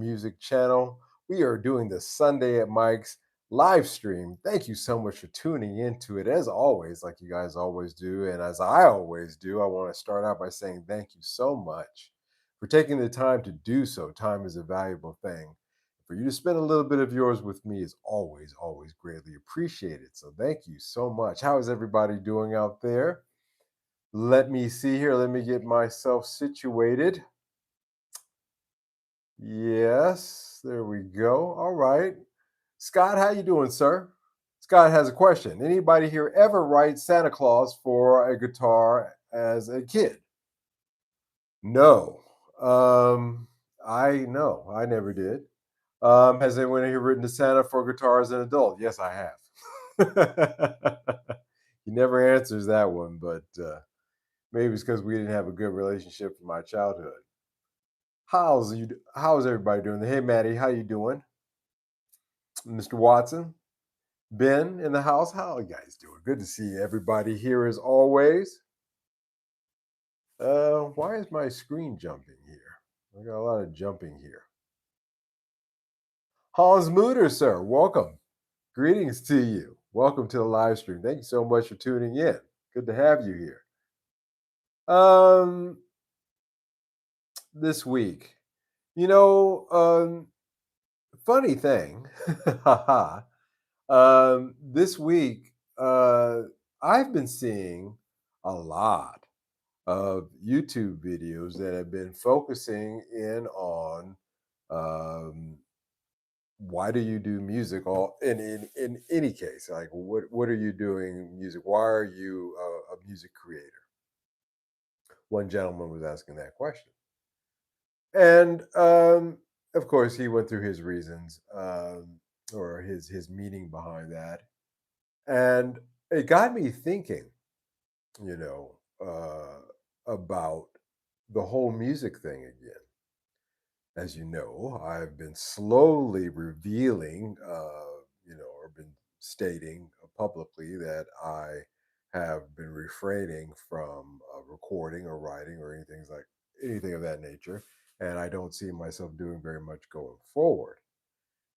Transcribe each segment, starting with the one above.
music channel. We are doing the Sunday at Mike's live stream. Thank you so much for tuning into it. As always, like you guys always do, and as I always do, I want to start out by saying thank you so much for taking the time to do so. Time is a valuable thing. For you to spend a little bit of yours with me is always, always greatly appreciated. So thank you so much. How is everybody doing out there? Let me see here. Let me get myself situated. Yes, there we go. All right. Scott, how you doing, sir? Scott has a question. Anybody here ever write Santa Claus for a guitar as a kid? No. Um, I no, I never did. Has anyone here written to Santa for guitar as an adult? Yes, I have. He never answers that one, but maybe it's because we didn't have a good relationship in my childhood. How's everybody doing? Hey Maddie, how you doing? Mr. Watson, Ben in the house. How you guys doing? Good to see everybody here as always. Why is my screen jumping here? I got a lot of jumping here. Hans Mutter, sir, welcome. Greetings to you. Welcome to the live stream. Thank you so much for tuning in. Good to have you here. Um, this week, you know, funny thing, haha. This week, I've been seeing a lot of YouTube videos that have been focusing in on um, why do you do music? All in any case, like what are you doing music? Why are you a music creator? One gentleman was asking that question, and of course, he went through his reasons or his meaning behind that, and it got me thinking, you know, about the whole music thing again. As you know, I've been slowly revealing, or been stating publicly that I have been refraining from recording or writing or anything of that nature, and I don't see myself doing very much going forward.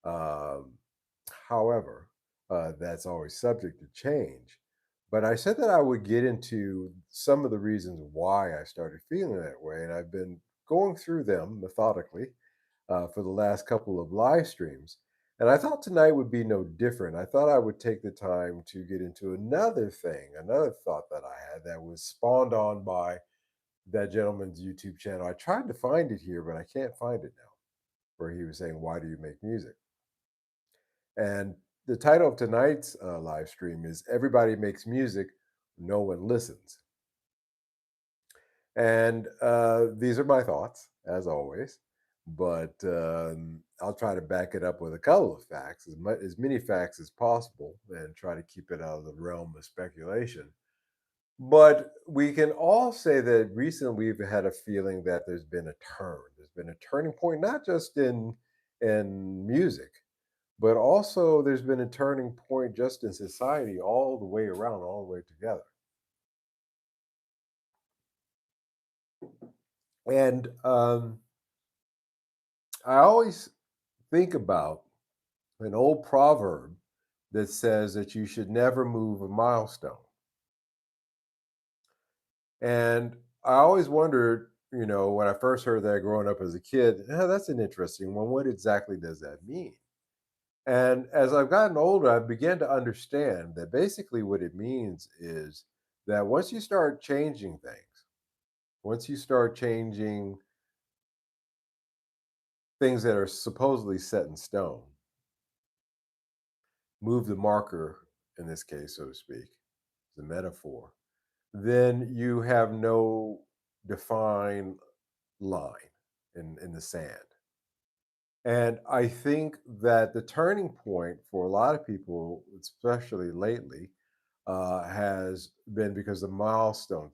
Um, However, that's always subject to change. But I said that I would get into some of the reasons why I started feeling that way, and I've been going through them methodically for the last couple of live streams. And I thought tonight would be no different. I thought I would take the time to get into another thing, another thought that I had that was spawned on by that gentleman's YouTube channel. I tried to find it here, but I can't find it now, where he was saying, "Why do you make music?" And the title of tonight's live stream is "Everybody Makes Music, No One Listens." And these are my thoughts, as always, but I'll try to back it up with a couple of facts, as many facts as possible, and try to keep it out of the realm of speculation. But we can all say that recently we've had a feeling that there's been a turn. There's been a turning point, not just in music, but also there's been a turning point just in society, all the way around, all the way together. And I always think about an old proverb that says that you should never move a milestone. And I always wondered, when I first heard that growing up as a kid, that's an interesting one. What exactly does that mean? And as I've gotten older, I began to understand that basically what it means is that once you start changing things, once you start changing things that are supposedly set in stone, move the marker in this case, so to speak, the metaphor, then you have no defined line in the sand. And I think that the turning point for a lot of people, especially lately, has been because the milestone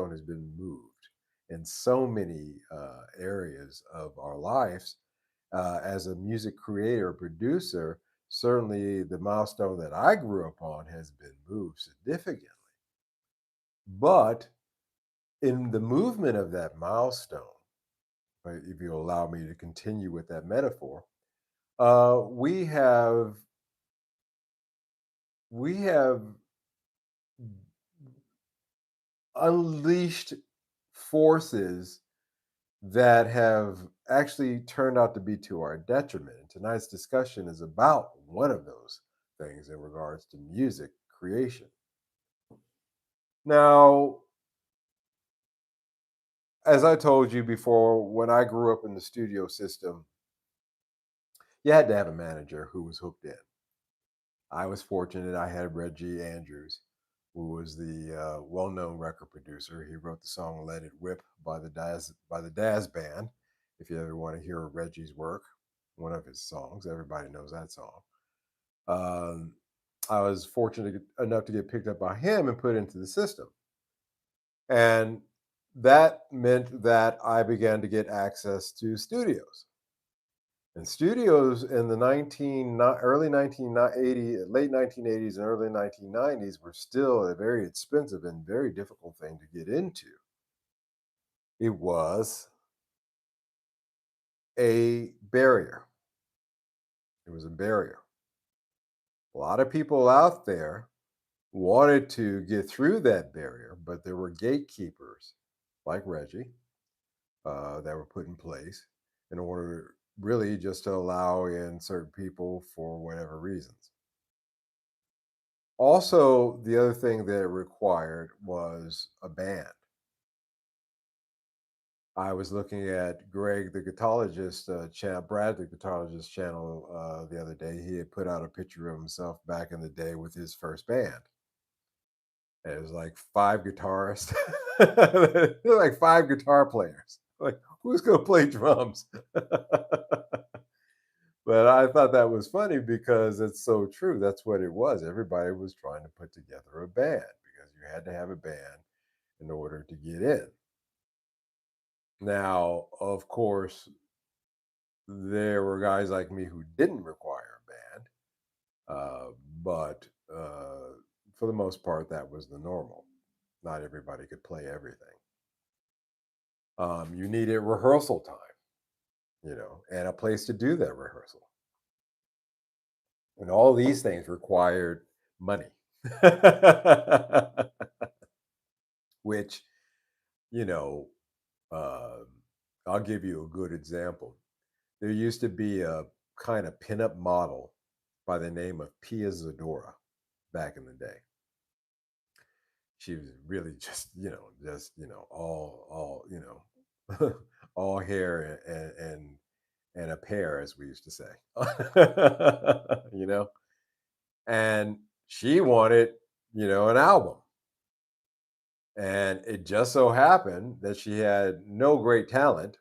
has been moved in so many areas of our lives. As a music creator, producer, certainly the milestone that I grew up on has been moved significantly. But in the movement of that milestone, if you allow me to continue with that metaphor, we have unleashed forces that have actually turned out to be to our detriment. And tonight's discussion is about one of those things in regards to music creation. Now, as I told you before, when I grew up in the studio system, you had to have a manager who was hooked in. I was fortunate; I had Reggie Andrews, who was the well-known record producer. He wrote the song "Let It Whip" by the Daz Band. If you ever want to hear Reggie's work, one of his songs, everybody knows that song. Um, I was fortunate enough to get picked up by him and put into the system, and that meant that I began to get access to studios. And studios in the early 1980, late 1980s and early 1990s were still a very expensive and very difficult thing to get into. It was a barrier. It was a barrier. A lot of people out there wanted to get through that barrier, but there were gatekeepers like Reggie that were put in place in order really just to allow in certain people for whatever reasons. Also, the other thing that it required was a band. I was looking at Greg, the guitarologist, Brad, the guitarologist channel the other day. He had put out a picture of himself back in the day with his first band. And it was like five guitarists, There were like five guitar players. Like, who's going to play drums? But I thought that was funny because it's so true. That's what it was. Everybody was trying to put together a band because you had to have a band in order to get in. Now, of course, there were guys like me who didn't require a band, but for the most part, that was the normal. Not everybody could play everything. You needed rehearsal time, and a place to do that rehearsal. And all these things required money, which, you know, uh, I'll give you a good example. There used to be a kind of pinup model by the name of Pia Zadora back in the day. She was really just, all hair and a pair, as we used to say, you know. And she wanted, an album, and it just so happened that she had no great talent,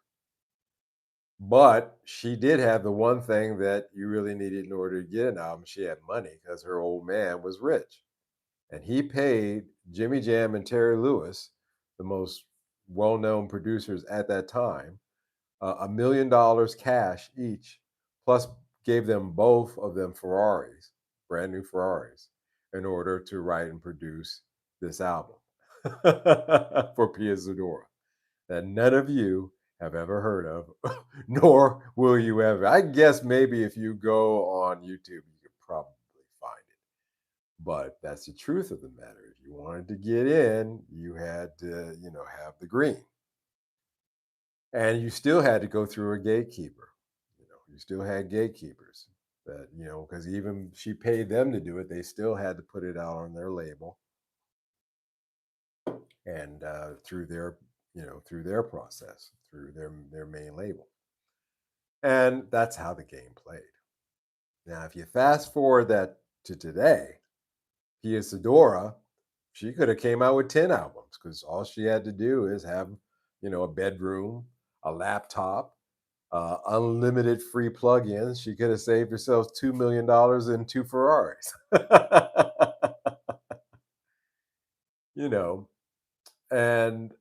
but she did have the one thing that you really needed in order to get an album. She had money because her old man was rich. And he paid Jimmy Jam and Terry Lewis, the most well-known producers at that time, $1 million cash each, plus gave them both of them Ferraris, brand new Ferraris, in order to write and produce this album for Pia Zadora that none of you have ever heard of, nor will you ever. I guess maybe if you go on YouTube, you could probably find it. But that's the truth of the matter. If you wanted to get in, you had to, have the green. And you still had to go through a gatekeeper. You still had gatekeepers that, because even she paid them to do it, they still had to put it out on their label and through their process, through their main label. And that's how the game played. Now, if you fast forward that to today, Pia Sadora, she could have came out with 10 albums because all she had to do is have, a bedroom, a laptop, unlimited free plugins. She could have saved herself $2 million in two Ferraris. you know, and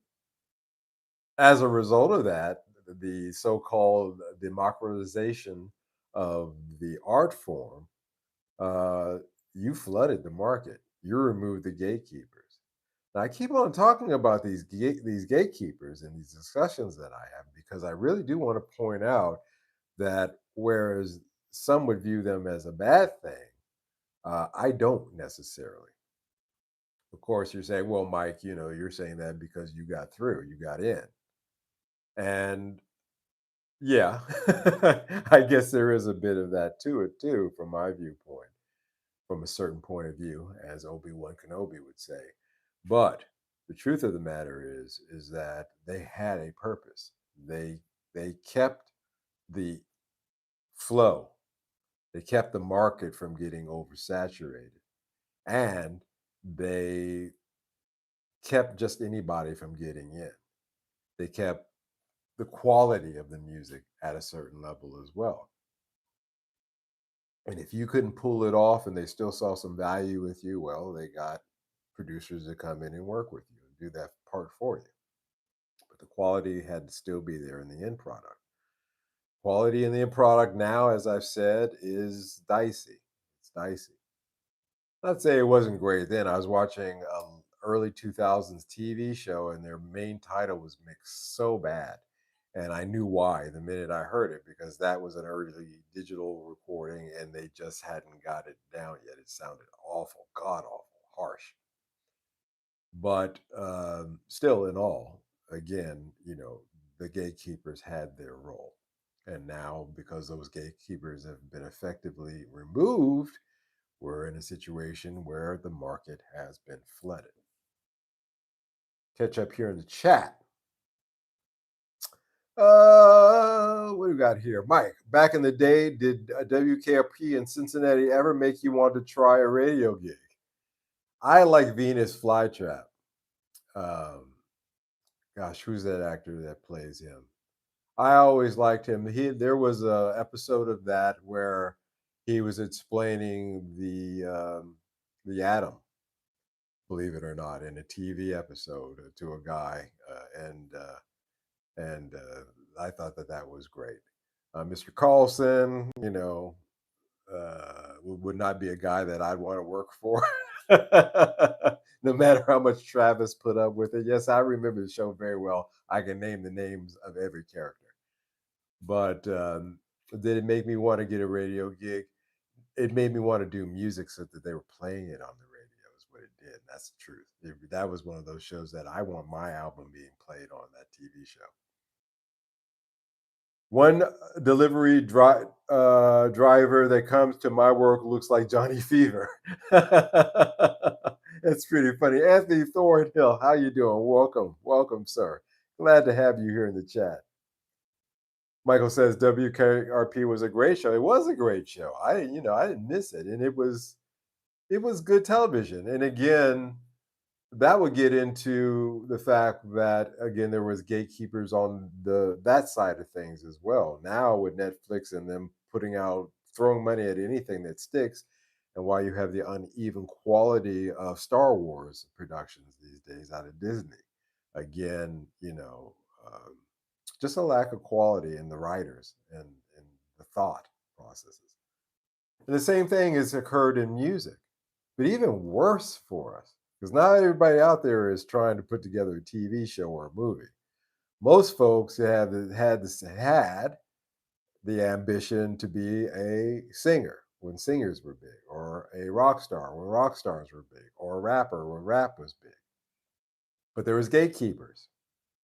as a result of that, the so-called democratization of the art form, uh, you flooded the market. You removed the gatekeepers. Now, I keep on talking about these gatekeepers and these discussions that I have because I really do want to point out that whereas some would view them as a bad thing, I don't necessarily. Of course, you're saying, well, Mike, you're saying that because you got through, you got in. And yeah, I guess there is a bit of that to it, too, from my viewpoint, from a certain point of view, as Obi-Wan Kenobi would say. But the truth of the matter is that they had a purpose. They kept the flow. They kept the market from getting oversaturated, and they kept just anybody from getting in. They kept the quality of the music at a certain level as well. And if you couldn't pull it off and they still saw some value with you, well, they got producers to come in and work with you and do that part for you. But the quality had to still be there in the end product. Quality in the end product now, as I've said, is dicey. It's dicey. I'd say it wasn't great then. I was watching early 2000s TV show, and their main title was mixed so bad. And I knew why the minute I heard it because that was an early digital recording and they just hadn't got it down yet. It sounded awful, god awful, harsh. But still, in all, again, the gatekeepers had their role. And now, because those gatekeepers have been effectively removed, we're in a situation where the market has been flooded. Catch up here in the chat. What do we got here? Mike, back in the day, did WKRP in Cincinnati ever make you want to try a radio gig? I like Venus Flytrap. Um, Gosh, who's that actor that plays him? I always liked him. There was a episode of that where he was explaining the atom, believe it or not, in a TV episode to a guy, and I thought that that was great. Mr. Carlson, would not be a guy that I'd want to work for, no matter how much Travis put up with it. Yes, I remember the show very well. I can name the names of every character. But did it make me want to get a radio gig? It made me want to do music so that they were playing it on the radio, is what it did. That's the truth. That was one of those shows that I want my album being played on that TV show. One delivery driver that comes to my work looks like Johnny Fever. It's pretty funny. Anthony Thornhill, how you doing? Welcome, welcome, sir. Glad to have you here in the chat. Michael says WKRP was a great show. It was a great show. I didn't miss it, and it was good television. And again, that would get into the fact that again there was gatekeepers on that side of things as well. Now with Netflix and them putting out throwing money at anything that sticks, and why you have the uneven quality of Star Wars productions these days out of Disney. Again, just a lack of quality in the writers and the thought processes. And the same thing has occurred in music, but even worse for us, because not everybody out there is trying to put together a TV show or a movie. Most folks had the ambition to be a singer when singers were big, or a rock star when rock stars were big, or a rapper when rap was big. But there was gatekeepers.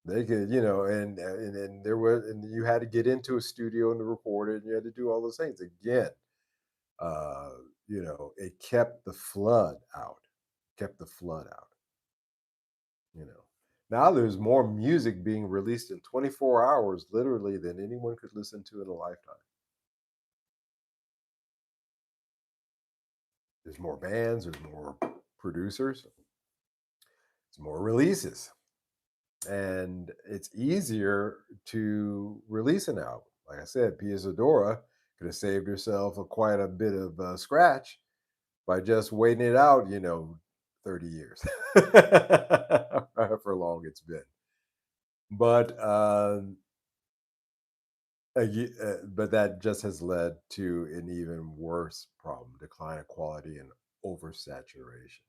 They could, and there were, and you had to get into a studio and to record it, and you had to do all those things again. uh, it kept the flood out, kept the flood out, you know. Now there's more music being released in 24 hours, literally, than anyone could listen to in a lifetime. There's more bands, there's more producers, there's more releases, and it's easier to release an album. Like I said, Pia Zadora could have saved herself quite a bit of scratch by just waiting it out, 30 years, however long it's been. But but that just has led to an even worse problem: decline of quality and oversaturation.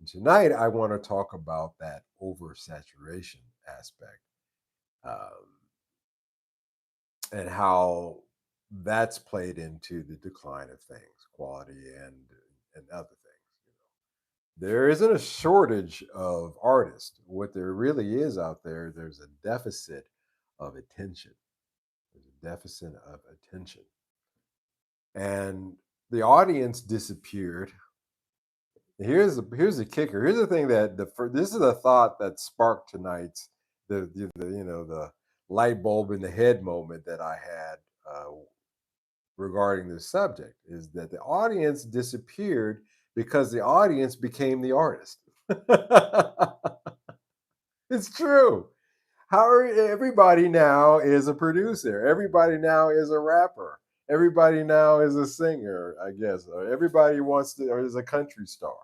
And tonight, I want to talk about that oversaturation aspect, um, and how that's played into the decline of things, quality and other things. There isn't a shortage of artists. What there really is out there, there's a deficit of attention. There's a deficit of attention. And the audience disappeared. Here's the kicker. Here's the thing that this is a thought that sparked tonight's the light bulb in the head moment that I had uh, regarding this subject is that the audience disappeared because the audience became the artist. It's true. Everybody now is a producer. Everybody now is a rapper. Everybody now is a singer, I guess. Or everybody wants to, or is a country star.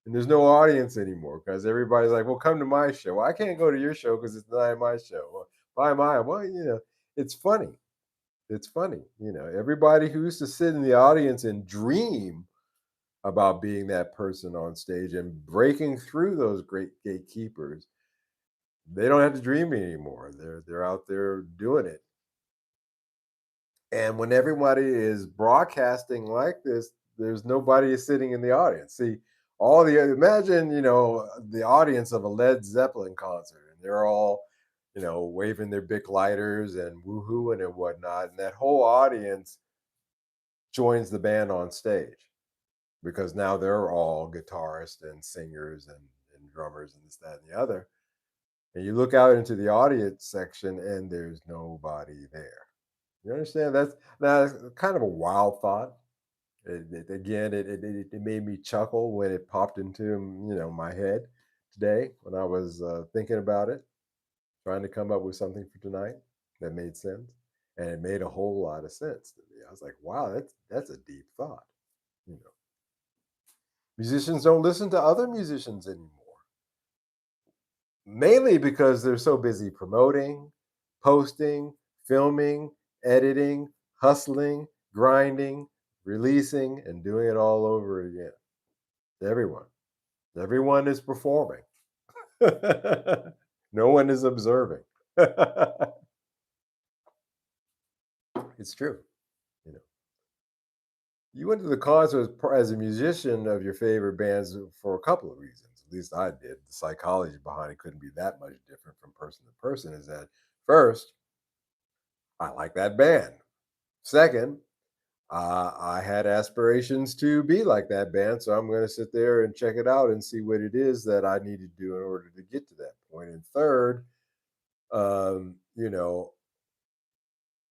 And there's no audience anymore because everybody's like, well, come to my show. Well, I can't go to your show because it's not my show. Well, buy mine. Well, it's funny. It's funny. Everybody who used to sit in the audience and dream about being that person on stage and breaking through those great gatekeepers, they don't have to dream anymore. They're out there doing it. And when everybody is broadcasting like this, there's nobody sitting in the audience. See, all the imagine, the audience of a Led Zeppelin concert, and they're all, waving their big lighters and woohooing and whatnot, and that whole audience joins the band on stage because now they're all guitarists and singers and drummers and this, that, and the other. And you look out into the audience section, and there's nobody there. You understand? That's kind of a wild thought. It made me chuckle when it popped into my head today when I was thinking about it, trying to come up with something for tonight that made sense, and it made a whole lot of sense to me. I was like, wow, that's a deep thought. You know, musicians don't listen to other musicians anymore, mainly because they're so busy promoting, posting, filming, editing, hustling, grinding, releasing, and doing it all over again. Everyone. Everyone is performing. No one is observing. It's true. You know, you went to the concert as a musician of your favorite bands for a couple of reasons. At least I did. The psychology behind it couldn't be that much different from person to person. Is that first, I like that band. Second, I had aspirations to be like that band, so I'm going to sit there and check it out and see what it is that I need to do in order to get to that point. And third, um, you know,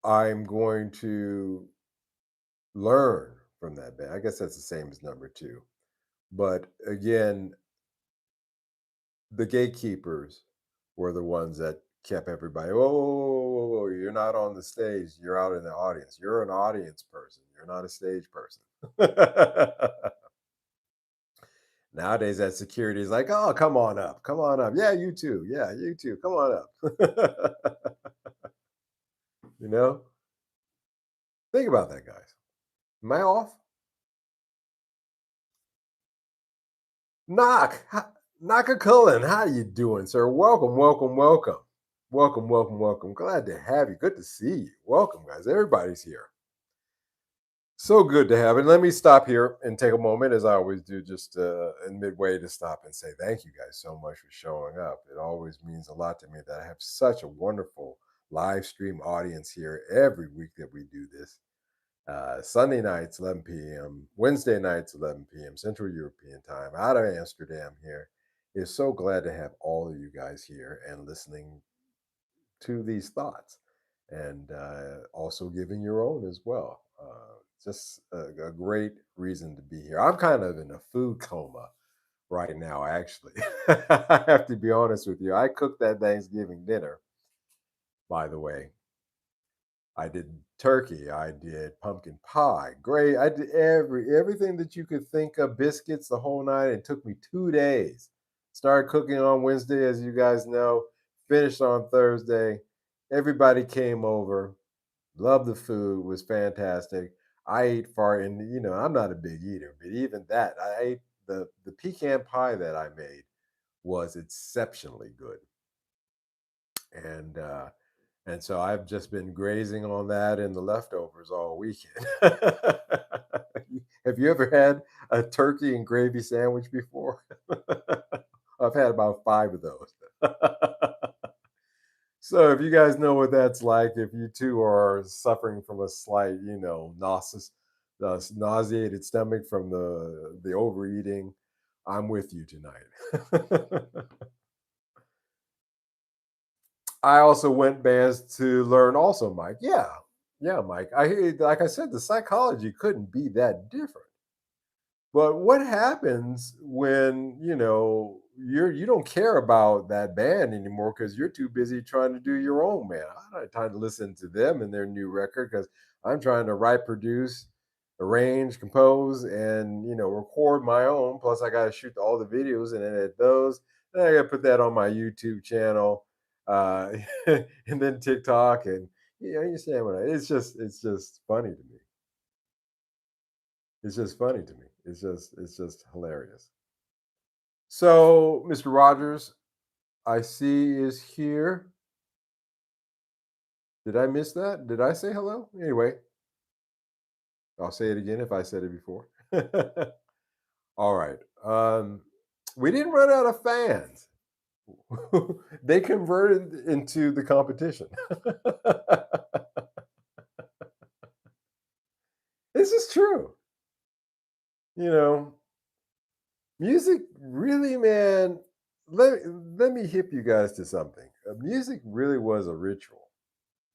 I'm going to learn from that band. I guess that's the same as number two. But again, the gatekeepers were the ones that kept everybody. Whoa, whoa, whoa, whoa, whoa! You're not on the stage. You're out in the audience. You're an audience person. You're not a stage person. Nowadays, that security is like, oh, come on up. Come on up. Yeah, you too. Yeah, you too. Come on up. you know, think about that, guys. Am I off? Knock. Knock a Cullen. How you doing, sir? Welcome, welcome, welcome. Welcome, welcome, welcome. Glad to have you. Good to see you. Welcome, guys. Everybody's here. So good to have it. Let me stop here and take a moment, as I always do, just in midway to stop and say thank you guys so much for showing up. It always means a lot to me that I have such a wonderful live stream audience here every week that we do this. Sunday nights, 11 p.m., Wednesday nights, 11 p.m., Central European time, out of Amsterdam here. Is so glad to have all of you guys here and listening to these thoughts and also giving your own as well. Just a great reason to be here. I'm kind of in a food coma right now, actually. I have to be honest with you. I cooked that Thanksgiving dinner, by the way. I did turkey, I did pumpkin pie, great. I did everything that you could think of, biscuits, the whole night. It took me 2 days. Started cooking on Wednesday, as you guys know, finished on Thursday. Everybody came over, loved the food, was fantastic. I ate far, and I'm not a big eater, but even that, I ate the pecan pie that I made was exceptionally good, and so I've just been grazing on that and the leftovers all weekend. Have you ever had a turkey and gravy sandwich before? I've had about 5 of those. So if you guys know what that's like, if you too are suffering from a slight, nauseated stomach from the overeating, I'm with you tonight. I also went bands to learn also, Mike. Yeah. Yeah, Mike. Like I said, the psychology couldn't be that different. But what happens when, you don't care about that band anymore because you're too busy trying to do your own, man. I don't have time to listen to them and their new record because I'm trying to write, produce, arrange, compose, and record my own. Plus, I got to shoot all the videos and edit those. Then I got to put that on my YouTube channel, uh, and then TikTok, and you understand what it's just funny to me. It's just funny to me. It's just hilarious. So, Mr. Rogers, I see is here. Did I miss that? Did I say hello? Anyway, I'll say it again if I said it before. All right. We didn't run out of fans. They converted into the competition. This is true. You know, music really, man. Let me hip you guys to something. Music really was a ritual.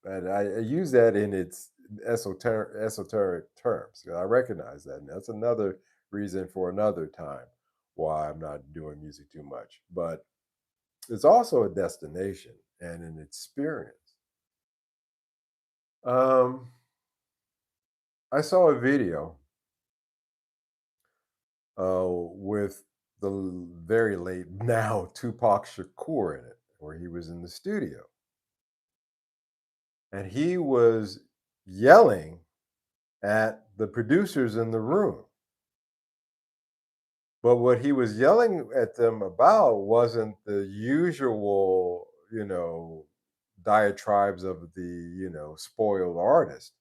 And I use that in its esoteric terms. 'Cause I recognize that. And that's another reason for another time why I'm not doing music too much. But it's also a destination and an experience. Um, I saw a video with the very late now Tupac Shakur in it, where he was in the studio and he was yelling at the producers in the room. But what he was yelling at them about wasn't the usual, diatribes of the, spoiled artist.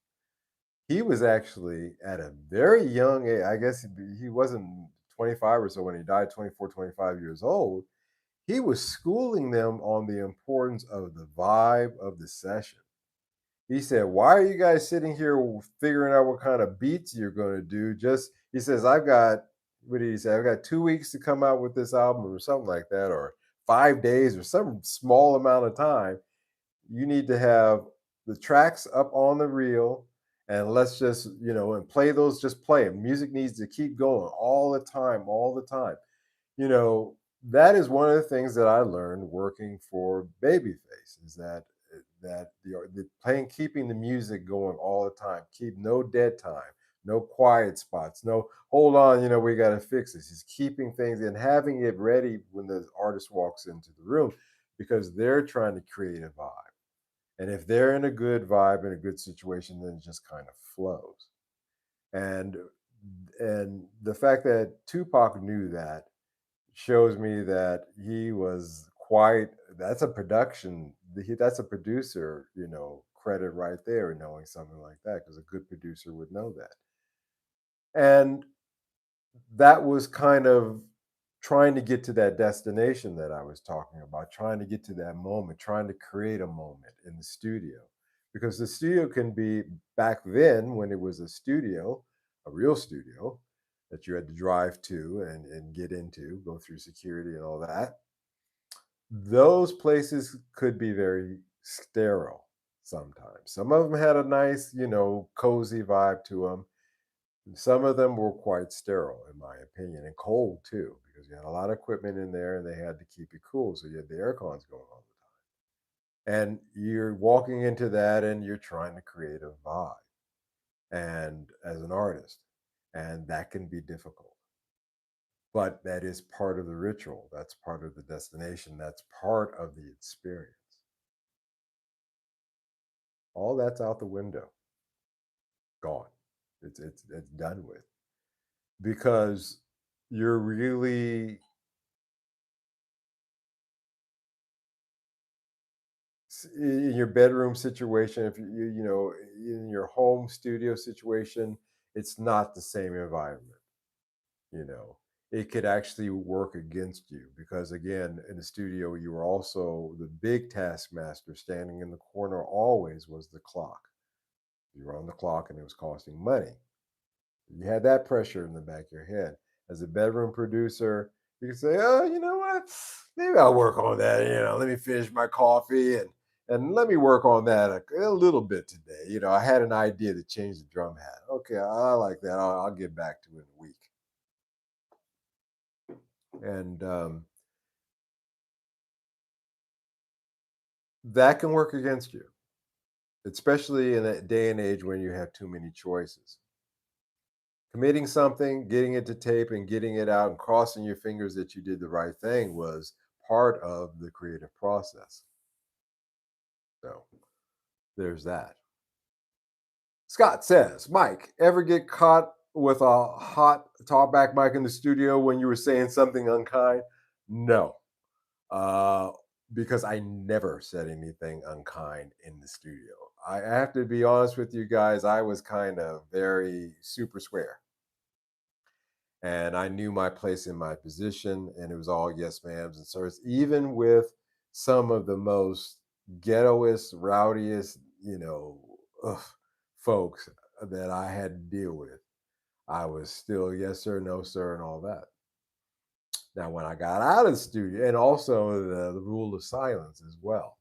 He was actually at a very young age, I guess he wasn't 25 or so when he died, 24, 25 years old. He was schooling them on the importance of the vibe of the session. He said, "Why are you guys sitting here figuring out what kind of beats you're going to do? Just," he says, "I've got," what did he say? "I've got 2 weeks to come out with this album," or something like that, or 5 days, or some small amount of time. You need to have the tracks up on the reel, and let's just, and play those. Just play them. Music needs to keep going all the time, all the time. You know, that is one of the things that I learned working for Babyface is that the playing, keeping the music going all the time, keep no dead time, no quiet spots, no hold on, we got to fix this. He's keeping things and having it ready when the artist walks into the room because they're trying to create a vibe. And if they're in a good vibe, in a good situation, then it just kind of flows. And the fact that Tupac knew that shows me that he was quite, that's a that's a producer, credit right there, knowing something like that, because a good producer would know that. And that was kind of trying to get to that destination that I was talking about, trying to get to that moment, trying to create a moment in the studio. Because the studio can be, back then when it was a studio, a real studio that you had to drive to and get into, go through security and all that, those places could be very sterile sometimes. Some of them had a nice, cozy vibe to them. Some of them were quite sterile, in my opinion, and cold too, because you had a lot of equipment in there and they had to keep it cool. So you had the air cons going all the time. And you're walking into that and you're trying to create a vibe and as an artist. And that can be difficult. But that is part of the ritual. That's part of the destination. That's part of the experience. All that's out the window. Gone. It's done with. Because you're really in your bedroom situation, if in your home studio situation, it's not the same environment. You know, it could actually work against you because, again, in the studio, you were also the big taskmaster. Standing in the corner always was the clock. You were on the clock, and it was costing money. You had that pressure in the back of your head. As a bedroom producer, you can say, "Oh, you know what? Maybe I'll work on that. Let me finish my coffee and let me work on that a little bit today. I had an idea to change the drum hat. Okay, I like that. I'll get back to it in a week." And that can work against you, especially in a day and age when you have too many choices. Committing something, getting it to tape, and getting it out and crossing your fingers that you did the right thing was part of the creative process. So there's that. Scott says, Mike, ever get caught with a hot talkback mic in the studio when you were saying something unkind? No, uh, because I never said anything unkind in the studio. I have to be honest with you guys, I was kind of very super square. And I knew my place in my position, and it was all yes ma'ams and sirs, even with some of the most ghettoest, rowdiest, ugh, folks that I had to deal with. I was still yes sir, no sir, and all that. Now, when I got out of the studio, and also the rule of silence as well,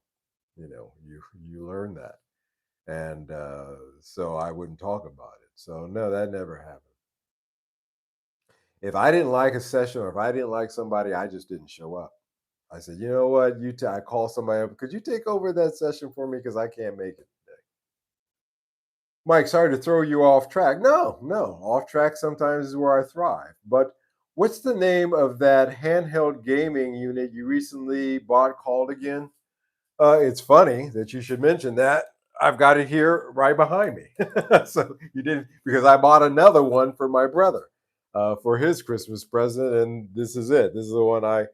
you learn that, and so I wouldn't talk about it. So no, that never happened. If I didn't like a session or if I didn't like somebody, I just didn't show up. I said, you know what, I call somebody up. Could you take over that session for me because I can't make it today? Mike, sorry to throw you off track. No, no, off track sometimes is where I thrive. But what's the name of that handheld gaming unit you recently bought called again? It's funny that you should mention that. I've got it here right behind me. So you didn't, because I bought another one for my brother for his Christmas present, and this is it. This is the one I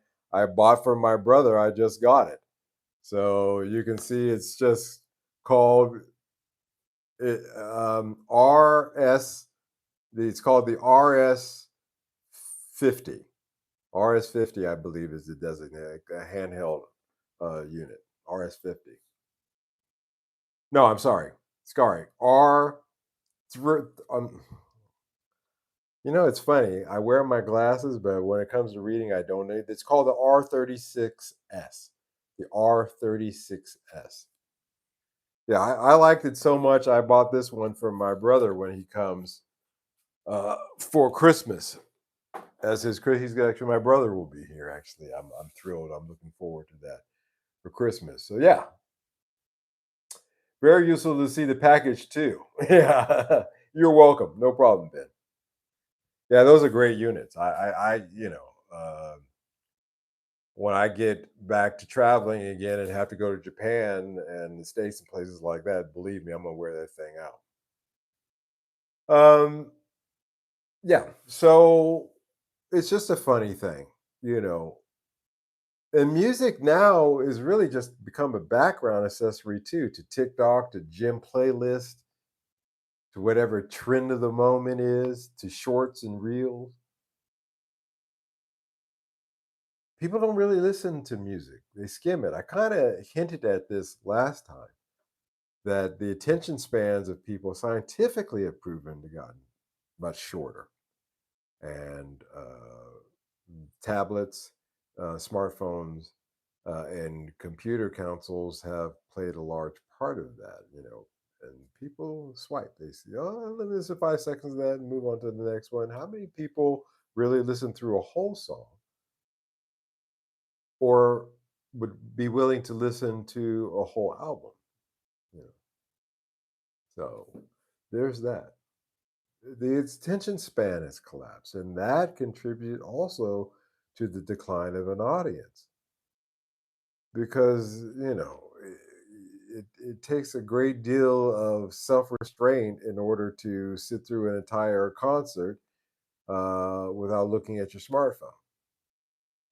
bought from my brother. I just got it, so you can see it's just called RS. It's called the RS 50. RS 50, I believe, is the designated a handheld unit. RS 50. No, I'm sorry. Sorry. Um, it's funny. I wear my glasses, but when it comes to reading, I don't need. It's called the R36S. The R36S. Yeah, I liked it so much. I bought this one for my brother when he comes for Christmas. He's actually my brother will be here. Actually, I'm thrilled. I'm looking forward to that for Christmas. So yeah, very useful to see the package too. Yeah, you're welcome. No problem, Ben. Yeah, those are great units. When I get back to traveling again and have to go to Japan and the States and places like that, believe me, I'm gonna wear that thing out. Um, yeah. So it's just a funny thing, you know. And music now is really just become a background accessory too, to TikTok, to gym playlist, to whatever trend of the moment is, to shorts and reels. People don't really listen to music. They skim it. I kind of hinted at this last time that the attention spans of people scientifically have proven to gotten much shorter. And tablets, smartphones, and computer consoles have played a large part of that, And people swipe. They see, oh, let me listen to 5 seconds of that and move on to the next one. How many people really listen through a whole song or would be willing to listen to a whole album? You know? So there's that. The attention span has collapsed, and that contribute also to the decline of an audience because it takes a great deal of self-restraint in order to sit through an entire concert without looking at your smartphone.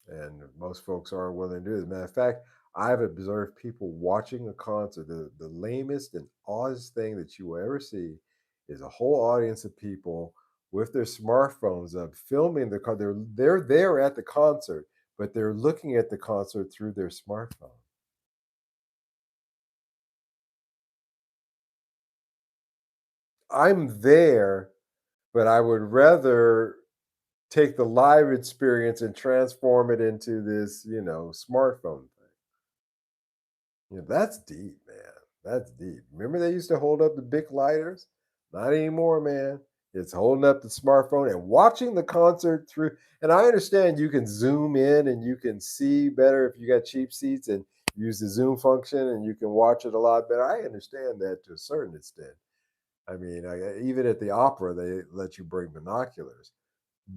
And most folks aren't willing to do it. As a matter of fact, I've observed people watching a concert. The lamest and oddest thing that you will ever see is a whole audience of people with their smartphones up, filming the con. They're there at the concert, but they're looking at the concert through their smartphone. I'm there, but I would rather take the live experience and transform it into this, smartphone thing. That's deep, man. That's deep. Remember they used to hold up the big lighters? Not anymore, man. It's holding up the smartphone and watching the concert through. And I understand you can zoom in and you can see better if you got cheap seats and use the zoom function and you can watch it a lot better. I understand that to a certain extent. I mean, even at the opera, they let you bring binoculars,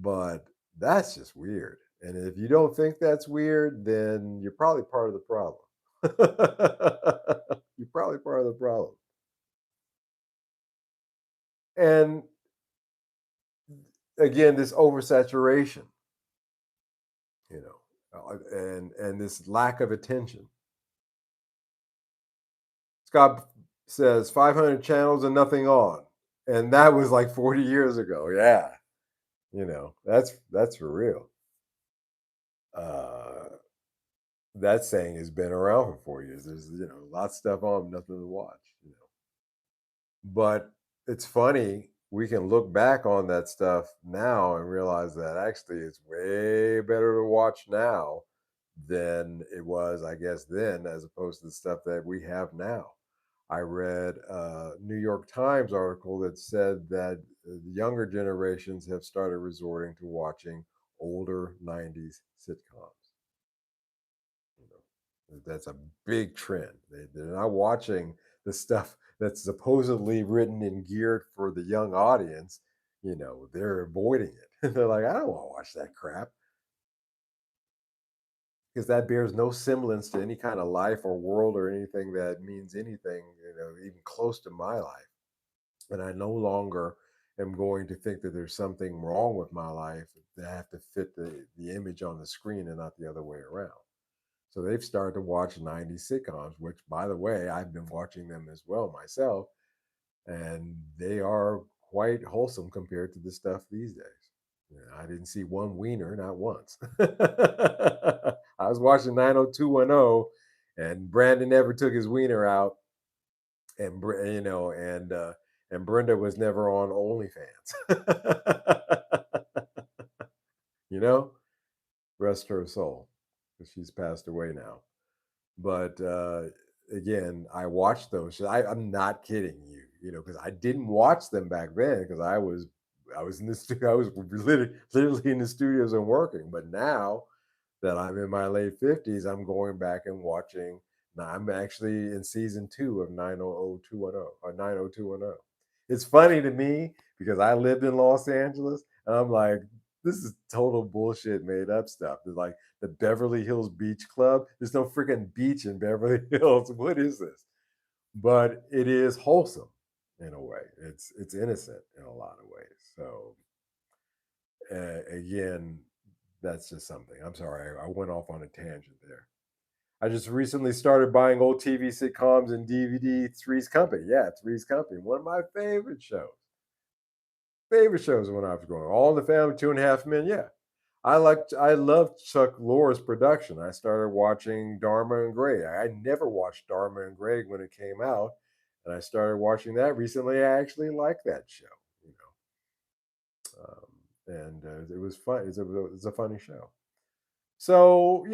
but that's just weird. And if you don't think that's weird, then you're probably part of the problem. You're probably part of the problem. And again, this oversaturation, and this lack of attention. Scott says 500 channels and nothing on, and that was like 40 years ago. Yeah, that's for real. Uh, that saying has been around for 4 years. There's lots of stuff on, nothing to watch. But it's funny, we can look back on that stuff now and realize that actually it's way better to watch now than it was, I guess, then, as opposed to the stuff that we have now. I read a New York Times article that said that the younger generations have started resorting to watching older 90s sitcoms. That's a big trend. They're not watching the stuff that's supposedly written and geared for the young audience. They're avoiding it. They're like, I don't want to watch that crap because that bears no semblance to any kind of life or world or anything that means anything, even close to my life. And I no longer am going to think that there's something wrong with my life that I have to fit the image on the screen and not the other way around. So they've started to watch 90s sitcoms, which, by the way, I've been watching them as well myself, and they are quite wholesome compared to the stuff these days. I didn't see one wiener, not once. I was watching 90210, and Brandon never took his wiener out, and and Brenda was never on OnlyFans. you know, rest her soul, because she's passed away now. But again, I watched those. I'm not kidding you, because I didn't watch them back then because I was in the studio. I was literally in the studios and working. But now that I'm in my late 50s, I'm going back and watching. Now I'm actually in season 2 of 90210 or 90210. It's funny to me because I lived in Los Angeles and I'm like, this is total bullshit, made up stuff. There's like the Beverly Hills Beach Club. There's no freaking beach in Beverly Hills. What is this? But it is wholesome in a way. It's innocent in a lot of ways. So again, that's just something. I'm sorry, I went off on a tangent there. I just recently started buying old TV sitcoms and DVD. Three's Company. Yeah, Three's Company. One of my favorite shows. Favorite shows when I was growing up. All in the Family, Two and a Half Men. Yeah. I loved Chuck Lorre's production. I started watching Dharma and Greg. I never watched Dharma and Greg when it came out. And I started watching that recently. I actually like that show, you and it was fun. It's a funny show. So,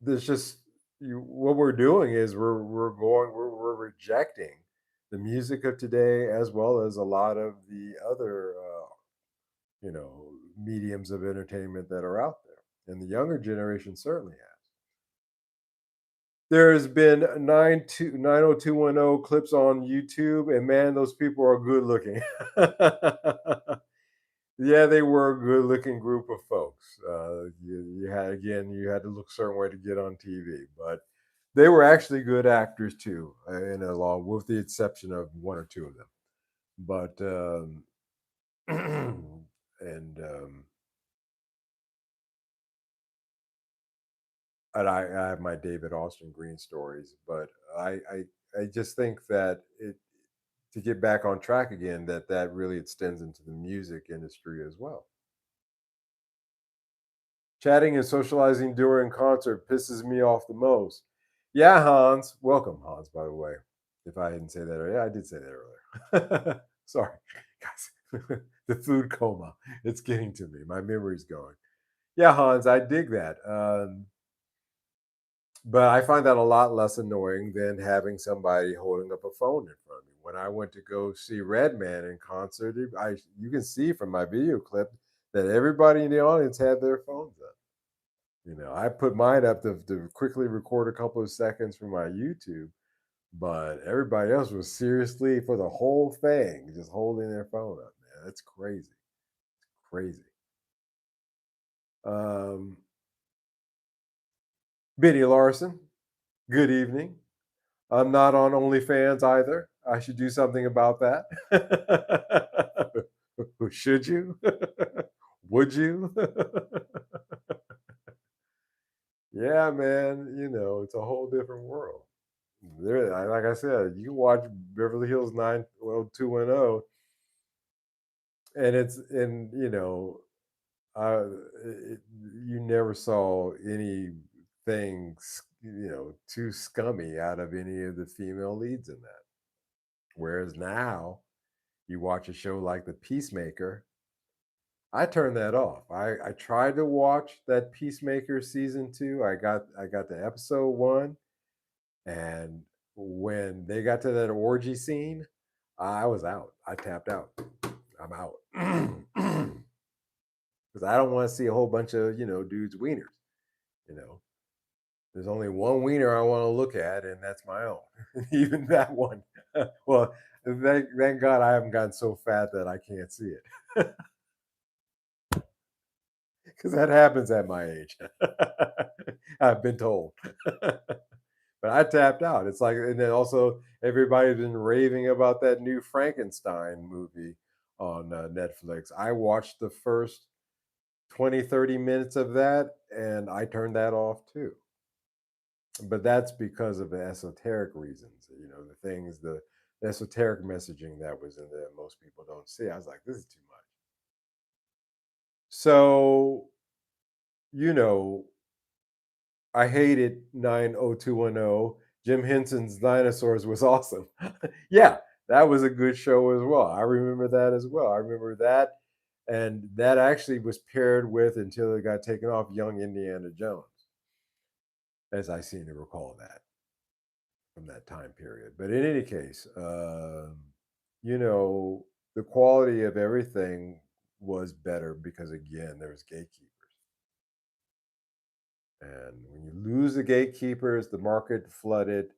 there's just what we're doing is we're rejecting the music of today as well as a lot of the other mediums of entertainment that are out there, and the younger generation certainly has. There's been 90210 clips on YouTube, and man, those people are good looking. Yeah, they were a good-looking group of folks. You had to look a certain way to get on TV, but they were actually good actors too, in a long, with the exception of one or two of them. But And I have my David Austin Green stories, but I just think that it to get back on track again, that really extends into the music industry as well. Chatting and socializing during concert pisses me off the most. Yeah, Hans. Welcome, Hans, by the way. If I didn't say that earlier, yeah, I did say that earlier. Sorry, guys. The food coma. It's getting to me. My memory's going. Yeah, Hans, I dig that. But I find that a lot less annoying than having somebody holding up a phone in front of me. When I went to go see Redman in concert, you can see from my video clip that everybody in the audience had their phones up. I put mine up to quickly record a couple of seconds for my YouTube, but everybody else was seriously for the whole thing, just holding their phone up. Man, that's crazy, crazy. Um, Biddy Larson, good evening. I'm not on OnlyFans either. I should do something about that. Should you? Would you? Yeah, man. It's a whole different world. Like I said, you can watch Beverly Hills 90210, and uh, it, you never saw anything too scummy out of any of the female leads in that. Whereas now, you watch a show like The Peacemaker, I turned that off. I tried to watch that Peacemaker season 2. I got to episode 1, and when they got to that orgy scene, I was out. I tapped out. I'm out because I don't want to see a whole bunch of dudes wieners. You know, there's only one wiener I want to look at, and that's my own. Even that one. Well, thank God I haven't gotten so fat that I can't see it. Because that happens at my age. I've been told. But I tapped out. It's like, and then also everybody's been raving about that new Frankenstein movie on Netflix. I watched the first 20, 30 minutes of that, and I turned that off too. But that's because of the esoteric reasons, the esoteric messaging that was in there most people don't see. I was like, this is too much. So, you know, I hated 90210. Jim Henson's Dinosaurs was awesome. Yeah, that was a good show as well. I remember that as well. I remember that. And that actually was paired with, until it got taken off, Young Indiana Jones, as I seem to recall that from that time period. But in any case, you know, the quality of everything was better because, again, there was gatekeepers. And when you lose the gatekeepers, the market flooded,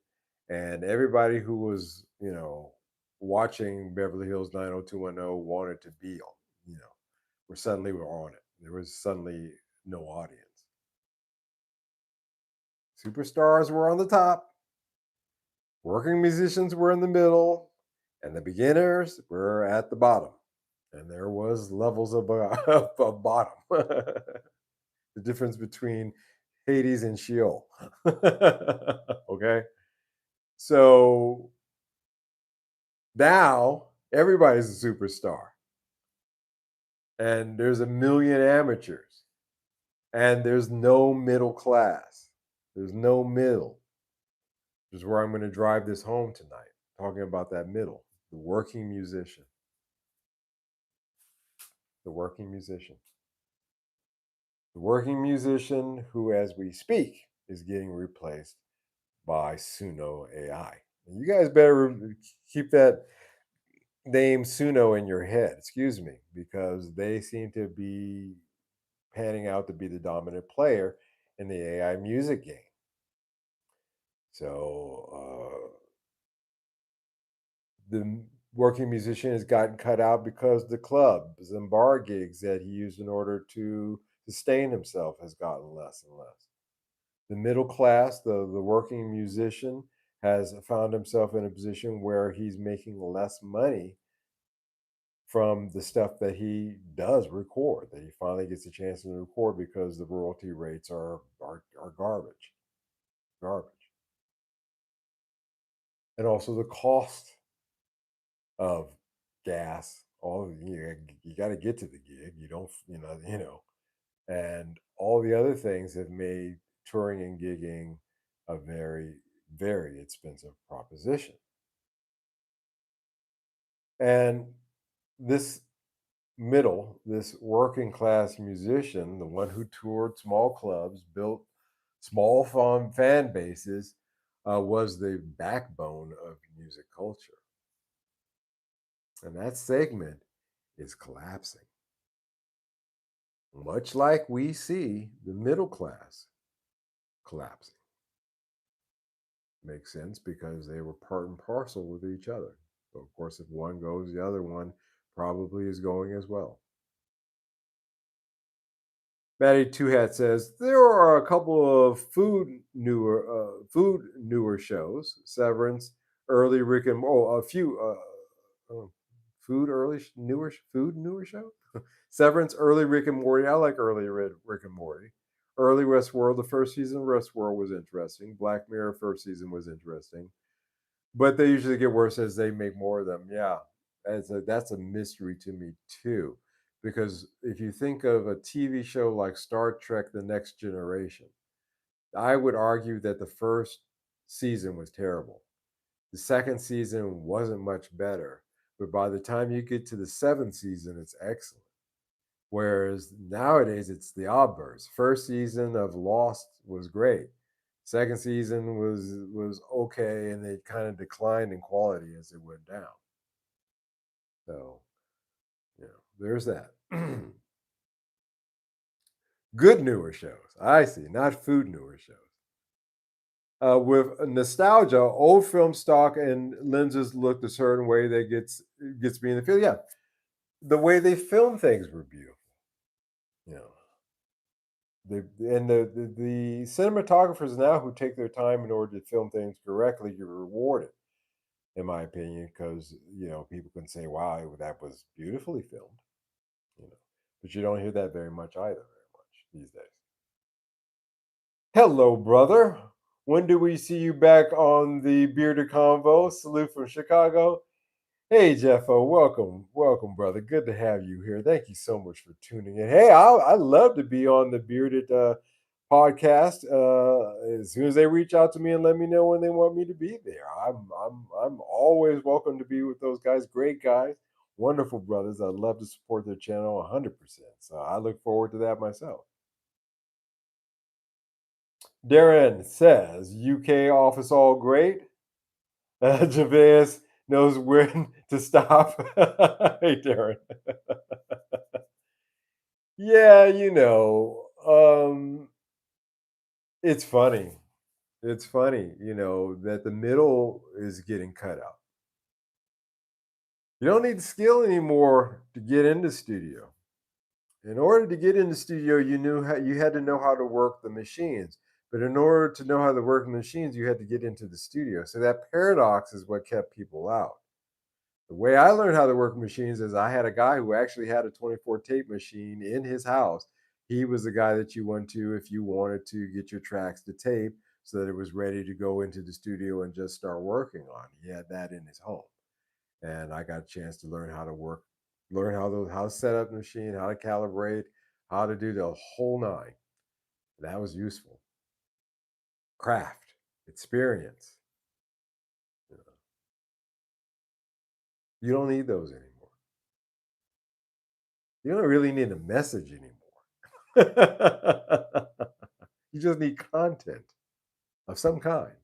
and everybody who was, watching Beverly Hills 90210 wanted to be on, were suddenly were on it. There was suddenly no audience. Superstars were on the top, working musicians were in the middle, and the beginners were at the bottom. And there was levels of, of bottom. The difference between Hades and Sheol. Okay. So now everybody's a superstar, and there's a million amateurs, and there's no middle class. There's no middle. Which is where I'm going to drive this home tonight, talking about that middle, the working musician. The working musician. The working musician who, as we speak, is getting replaced by Suno AI. And you guys better keep that name Suno in your head, excuse me, because they seem to be panning out to be the dominant player in the AI music game. So the working musician has gotten cut out because the clubs and bar gigs that he used in order to sustain himself has gotten less and less. The middle class, the working musician, has found himself in a position where he's making less money from the stuff that he does record, that he finally gets a chance to record because the royalty rates are garbage, garbage, and also the cost of gas. All of you got to get to the gig. You don't, and all the other things have made touring and gigging a very, very expensive proposition. And this this working class musician, the one who toured small clubs, built small fan bases, was the backbone of music culture. And that segment is collapsing, much like we see the middle class collapsing. Makes sense because they were part and parcel with each other. So, of course, if one goes, the other one probably is going as well. Matty Two Hat says there are a couple of food newer shows. Severance, early Rick and a few food early newer food newer show. Severance, early Rick and Morty. I like early Rick and Morty. Early Westworld. The first season of Westworld was interesting. Black Mirror first season was interesting, but they usually get worse as they make more of them. Yeah, that's a mystery to me too, because if you think of a TV show like Star Trek: The Next Generation, I would argue that the first season was terrible. The second season wasn't much better, but by the time you get to the seventh season, it's excellent. Whereas nowadays it's the obverse. First season of Lost was great. Second season was okay, and they kind of declined in quality as it went down. So, there's that. Good newer shows. I see, not food newer shows. With nostalgia, old film stock and lenses looked a certain way that gets me in the feel. Yeah, the way they film things were beautiful. You know, the cinematographers now who take their time in order to film things correctly get rewarded, in my opinion, because people can say, "Wow, that was beautifully filmed," but you don't hear that very much either, very much these days. Hello, brother. When do we see you back on the Bearded Convo? Salute from Chicago. Hey, Jeffo, welcome, brother. Good to have you here. Thank you so much for tuning in. Hey, I love to be on the Bearded podcast. As soon as they reach out to me and let me know when they want me to be there, I'm always welcome to be with those guys. Great guys, wonderful brothers. I love to support their channel 100%. So I look forward to that myself. Darren says UK office all great. Javez knows when to stop. Hey, Darren. Yeah, it's funny. It's funny, that the middle is getting cut out. You don't need skill anymore to get into studio. In order to get into studio, you had to know how to work the machines. But in order to know how to work the machines, you had to get into the studio. So that paradox is what kept people out. The way I learned how to work machines is I had a guy who actually had a 24 tape machine in his house. He was the guy that you went to if you wanted to get your tracks to tape so that it was ready to go into the studio and just start working on. He had that in his home. And I got a chance to learn how to learn how to set up the machine, how to calibrate, how to do the whole nine. That was useful. Craft, experience. You don't need those anymore. You don't really need a message anymore. You just need content of some kind.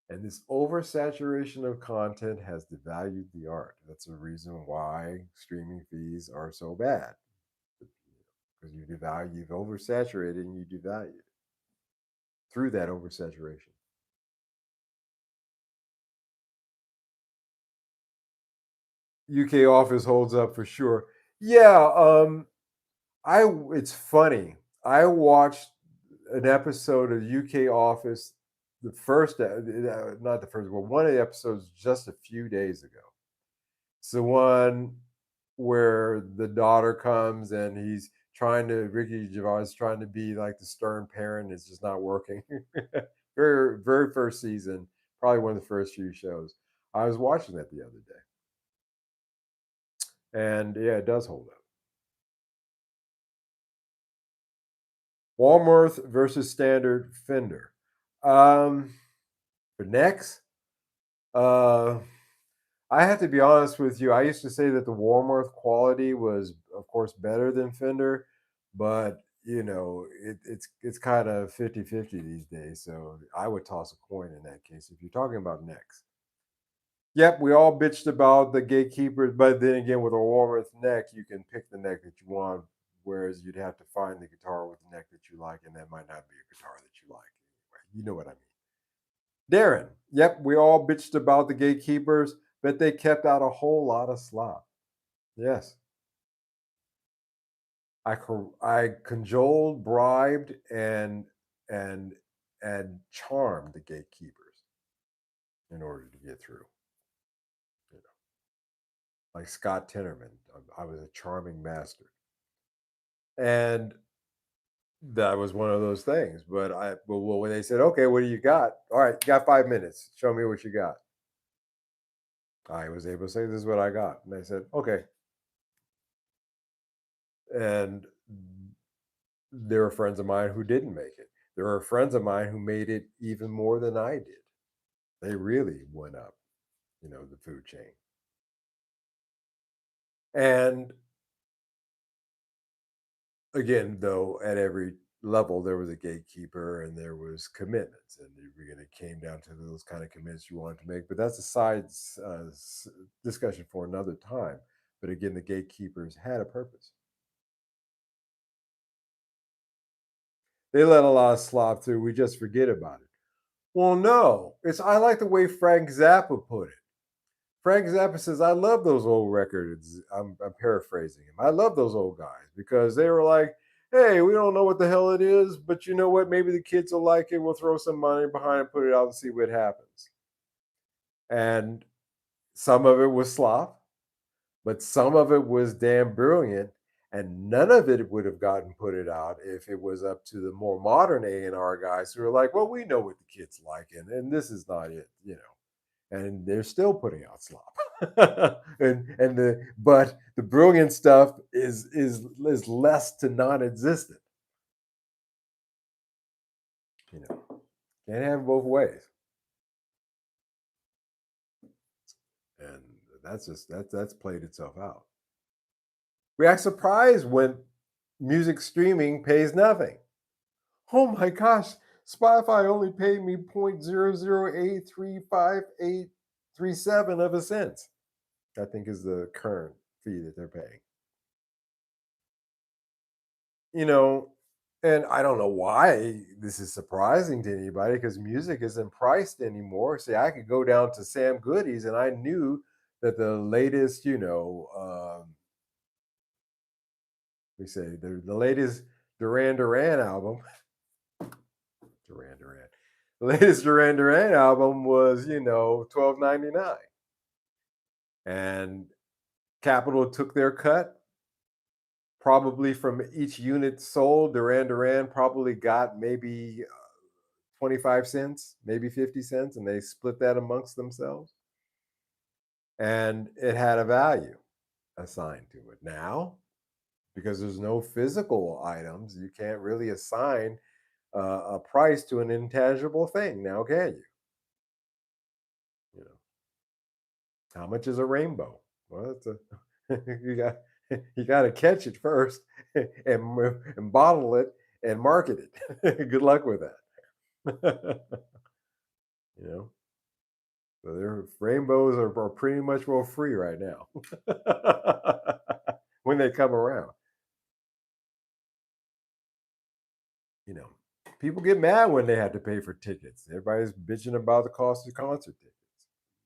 And this oversaturation of content has devalued the art. That's the reason why streaming fees are so bad. Because you've oversaturated and you devalue it through that oversaturation. UK Office holds up for sure. Yeah, I it's funny. I watched an episode of UK Office, the first, not the first, but one of the episodes just a few days ago. It's the one where the daughter comes and he's trying to Ricky Gervais is trying to be like the stern parent. It's just not working. Very first season, probably one of the first few shows. I was watching that the other day, and yeah, it does hold up. Walmart versus standard Fender. Um, for next, uh, I have to be honest with you. I used to say that the Walmart quality was, of course, better than Fender, but it's kind of 50-50 these days. So I would toss a coin in that case if you're talking about necks. Yep, we all bitched about the gatekeepers, but then again, with a Walmart neck, you can pick the neck that you want, whereas you'd have to find the guitar with the neck that you like, and that might not be a guitar that you like. Anyway, you know what I mean. Darren, yep, we all bitched about the gatekeepers, but they kept out a whole lot of slop. Yes, I cajoled, bribed, and and charmed the gatekeepers in order to get through. You know, like Scott Tenorman, I was a charming bastard, and that was one of those things. But when they said, "Okay, what do you got?" All right, you got 5 minutes. Show me what you got. I was able to say, "This is what I got," and they said, "Okay." And there were friends of mine who didn't make it. There are friends of mine who made it even more than I did. They really went up, the food chain. And again, though, at every level, there was a gatekeeper and there was commitments. And again, it came down to those kind of commitments you wanted to make. But that's a side discussion for another time. But again, the gatekeepers had a purpose. They let a lot of slop through. We just forget about it. Well, no, I like the way Frank Zappa put it. Frank Zappa says, I love those old records. I'm paraphrasing him. I love those old guys because they were like, hey, we don't know what the hell it is, but you know what? Maybe the kids will like it. We'll throw some money behind it, put it out and see what happens. And some of it was slop, but some of it was damn brilliant. And none of it would have gotten put it out if it was up to the more modern A&R guys who are like, well, we know what the kids like, and this is not it. And they're still putting out slop. But the brilliant stuff is less to non-existent. You know, can't have it both ways, and that's played itself out. We act surprised when music streaming pays nothing. Oh my gosh, Spotify only paid me 0.00835837 of a cent. I think is the current fee that they're paying. you know, and I don't know why this is surprising to anybody because music isn't priced anymore. See, I could go down to Sam Goody's and I knew that the latest, we say the latest Duran Duran album, Duran Duran, the latest Duran Duran album was, $12.99, and Capitol took their cut. Probably from each unit sold, Duran Duran probably got maybe 25 cents, maybe 50 cents, and they split that amongst themselves. And it had a value assigned to it. Now, because there's no physical items, you can't really assign a price to an intangible thing. Now, can you? You know, how much is a rainbow? Well, it's a you got you got to catch it first and bottle it and market it. Good luck with that. you know. So their rainbows are pretty much well free right now when they come around. You know, people get mad when they have to pay for tickets. Everybody's bitching about the cost of concert tickets.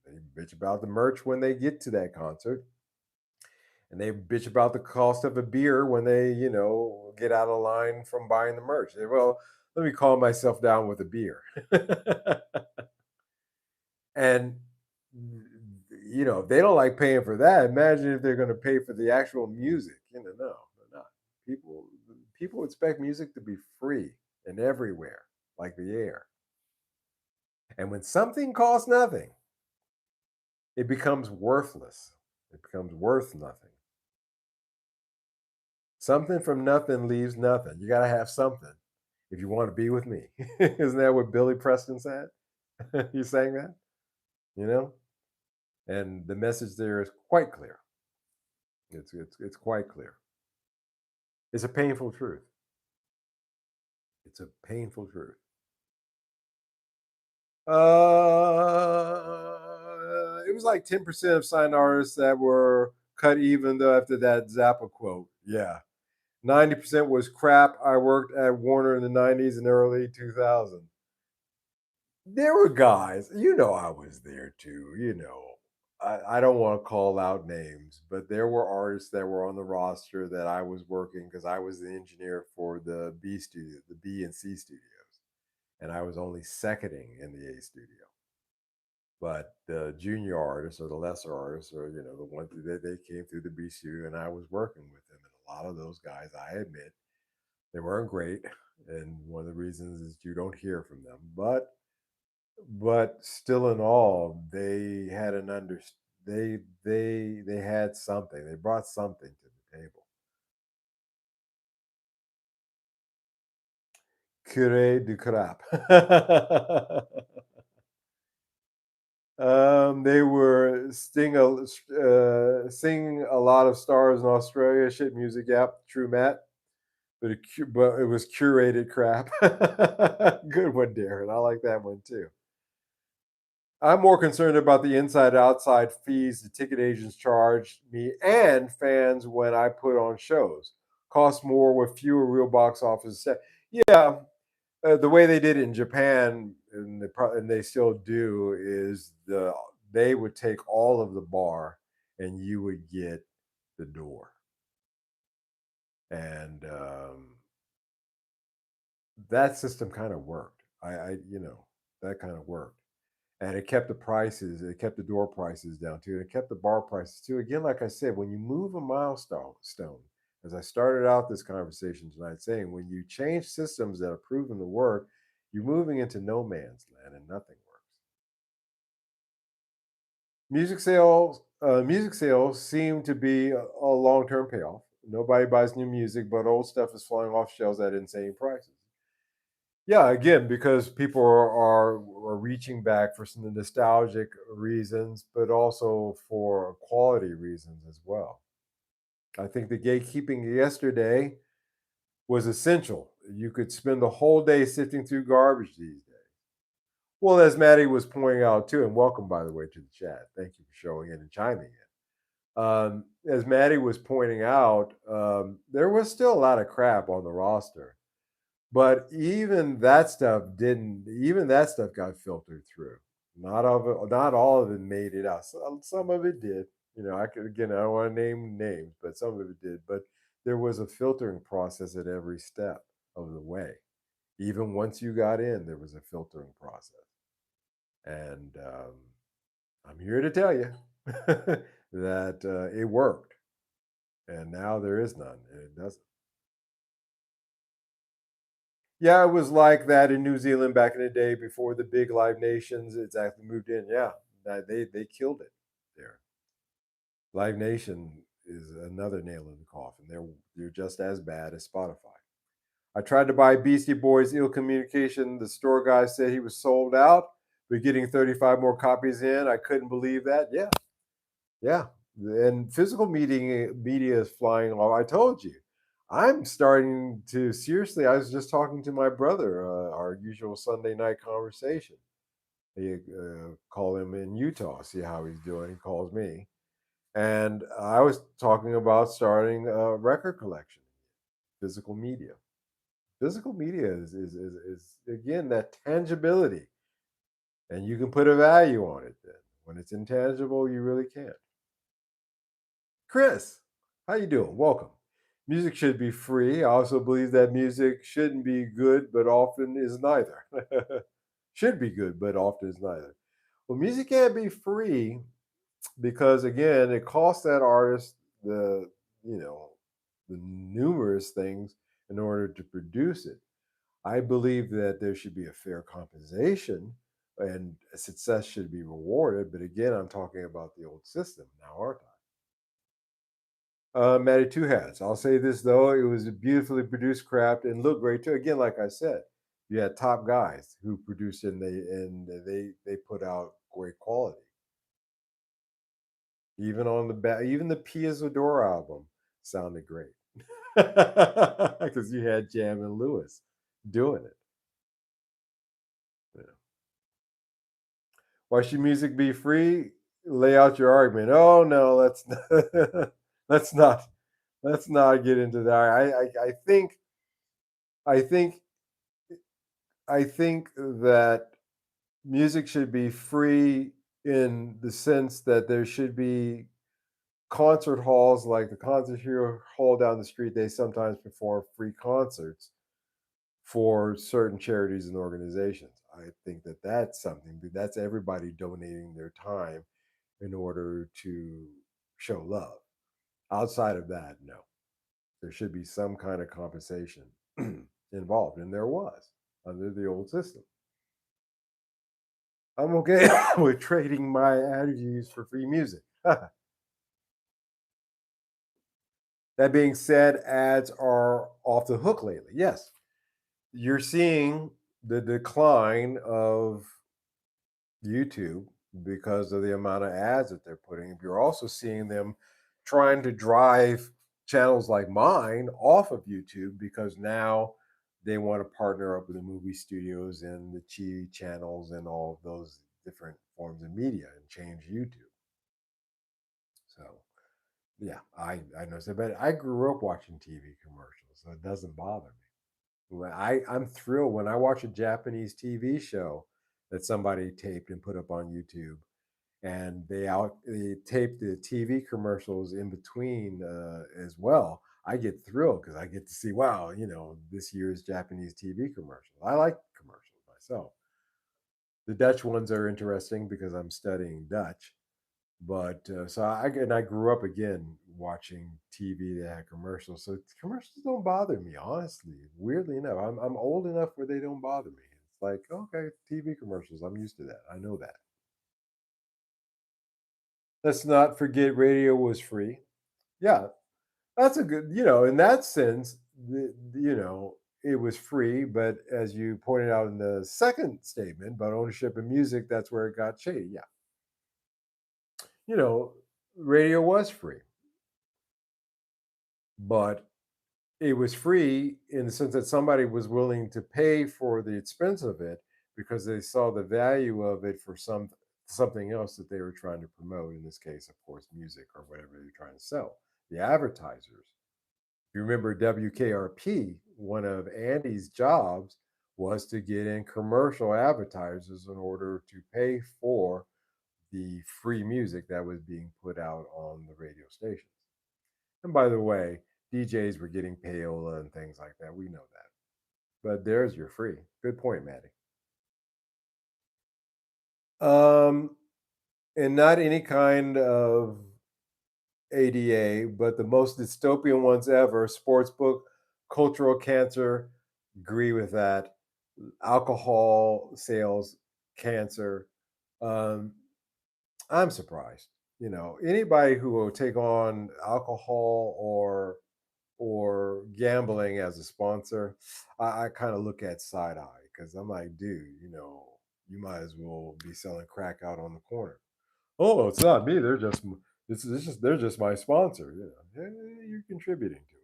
They bitch about the merch when they get to that concert, and they bitch about the cost of a beer when they, get out of line from buying the merch. Well, let me calm myself down with a beer. And if they don't like paying for that, imagine if they're going to pay for the actual music. No, they're not. People people expect music to be free and everywhere, like the air. And when something costs nothing, it becomes worthless. It becomes worth nothing. Something from nothing leaves nothing. You got to have something if you want to be with me. Isn't that what Billy Preston said? You sang that, you know? And the message there is quite clear. It's quite clear. It's a painful truth. It's a painful truth. It was like 10% of signed artists that were cut even though after that Zappa quote. Yeah. 90% was crap. I worked at Warner in the 90s and early 2000s. There were guys, I was there too, I don't want to call out names, but there were artists that were on the roster that I was working because I was the engineer for the B studio, the B and C studios, and I was only seconding in the A studio. But the junior artists or the lesser artists or the ones that they came through the B studio and I was working with them. And a lot of those guys, I admit, they weren't great. And one of the reasons is you don't hear from them. But still in all, they had an under they had something. They brought something to the table. Curé du crap. They were singing a lot of stars in Australia. Shit music, yep, true, Matt. But it was curated crap. Good one, Darren. I like that one too. I'm more concerned about the inside outside fees the ticket agents charge me and fans when I put on shows. Cost more with fewer real box office. Yeah, the way they did it in Japan, and they still do, is they would take all of the bar, and you would get the door, and that system kind of worked. That kind of worked, and it kept the prices, it kept the door prices down too, and it kept the bar prices too. Again, like I said, when you move a milestone, as I started out this conversation tonight saying, when you change systems that are proven to work, you're moving into no man's land and nothing works. Music sales seem to be a long-term payoff. Nobody buys new music, but old stuff is flying off shelves at insane prices. Yeah, again, because people are reaching back for some nostalgic reasons, but also for quality reasons as well. I think the gatekeeping yesterday was essential. You could spend the whole day sifting through garbage these days. Well, as Maddie was pointing out too, and welcome by the way to the chat. Thank you for showing in and chiming in. As Maddie was pointing out, there was still a lot of crap on the roster. But even that stuff got filtered through. Not all of it made it out. Some of it did. I don't want to name names, but some of it did. But there was a filtering process at every step of the way. Even once you got in, there was a filtering process. And I'm here to tell you that it worked. And now there is none, and it doesn't. Yeah, it was like that in New Zealand back in the day before the big live nations exactly moved in. Yeah, they killed it there. Live Nation is another nail in the coffin. They're just as bad as Spotify. I tried to buy Beastie Boys Ill Communication. The store guy said he was sold out, but getting 35 more copies in. I couldn't believe that. Yeah, yeah. And physical media is flying off. I told you. I'm starting to seriously. I was just talking to my brother, our usual Sunday night conversation. He call him in Utah, see how he's doing. He calls me, and I was talking about starting a record collection, physical media. Physical media is again that tangibility, and you can put a value on it. Then when it's intangible, you really can't. Chris, how you doing? Welcome. Music should be free. I also believe that music shouldn't be good, but often is neither. Should be good, but often is neither. Well, music can't be free because again, it costs that artist the you know the numerous things in order to produce it. I believe that there should be a fair compensation and success should be rewarded. But again, I'm talking about the old system now, aren't I? Matty Two Hats. I'll say this though, it was a beautifully produced craft and looked great too. Again, like I said, you had top guys who produced it and they put out great quality. Even on the back, even the Pia Door album sounded great because you had Jam and Lewis doing it. Yeah. Why should music be free? Lay out your argument. Oh no, let's let's not let's not get into that. I think I think that music should be free in the sense that there should be concert halls like the concert hall down the street. They sometimes perform free concerts for certain charities and organizations. I think that that's something, that's everybody donating their time in order to show love. Outside of that, no. There should be some kind of compensation involved, and there was under the old system. I'm okay with trading my attitudes for free music. That being said, ads are off the hook lately. Yes, you're seeing the decline of YouTube because of the amount of ads that they're putting. You're also seeing them trying to drive channels like mine off of YouTube because now they want to partner up with the movie studios and the TV channels and all of those different forms of media and change YouTube. So yeah, I know so, but I grew up watching TV commercials, so it doesn't bother me. I'm thrilled when I watch a Japanese TV show that somebody taped and put up on YouTube, and they tape the TV commercials in between as well. I get thrilled because I get to see, wow, this year's Japanese TV commercials. I like commercials myself. The Dutch ones are interesting because I'm studying Dutch. But I grew up again watching TV that had commercials. So commercials don't bother me, honestly. Weirdly enough, I'm old enough where they don't bother me. It's like, okay, TV commercials. I'm used to that. I know that. Let's not forget radio was free. Yeah, that's a good, in that sense, it was free. But as you pointed out in the second statement about ownership of music, that's where it got shady. Yeah, you know, radio was free, but it was free in the sense that somebody was willing to pay for the expense of it because they saw the value of it for something else that they were trying to promote. In this case, of course, music or whatever they're trying to sell. The advertisers. If you remember WKRP, one of Andy's jobs was to get in commercial advertisers in order to pay for the free music that was being put out on the radio stations. And by the way, DJs were getting payola and things like that. We know that. But there's your free. Good point, Maddie. Um, and not any kind of ADA, but the most dystopian ones ever. Sportsbook, cultural cancer. Agree with that. Alcohol sales, cancer. Um, I'm surprised. Anybody who will take on alcohol or gambling as a sponsor, I kind of look at side eye because I'm like, dude, you might as well be selling crack out on the corner. Oh, it's not me. This is they're just my sponsor. You're contributing to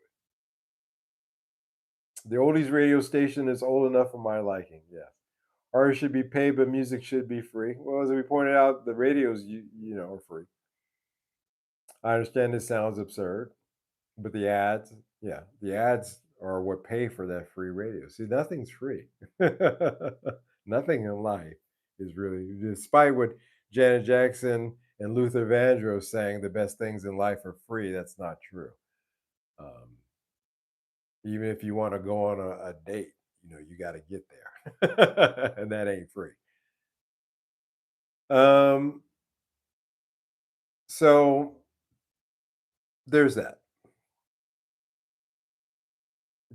it. The oldies radio station is old enough for my liking. Yes, artists should be paid, but music should be free. Well, as we pointed out, the radios are free. I understand this sounds absurd. But the ads, yeah, the ads are what pay for that free radio. See, nothing's free. Nothing in life is really, despite what Janet Jackson and Luther Vandross saying the best things in life are free, that's not true. Um, Even if you want to go on a date, you got to get there. And that ain't free. Um, So there's that.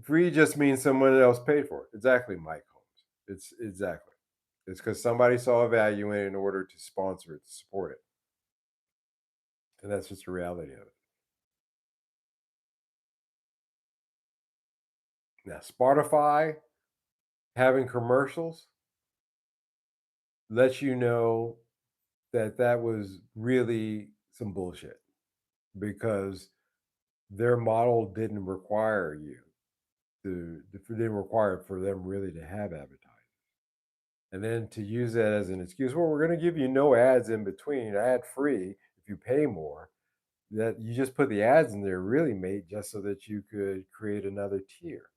Free just means someone else paid for it. Exactly, Mike Holmes. It's exactly. It's because somebody saw a value in it in order to sponsor it, to support it. And that's just the reality of it. Now, Spotify having commercials lets you know that that was really some bullshit because their model didn't require you didn't require it for them really to have advertising. And then to use that as an excuse, well, we're going to give you no ads in between, ad free if you pay more. That you just put the ads in there really made just so that you could create another tier.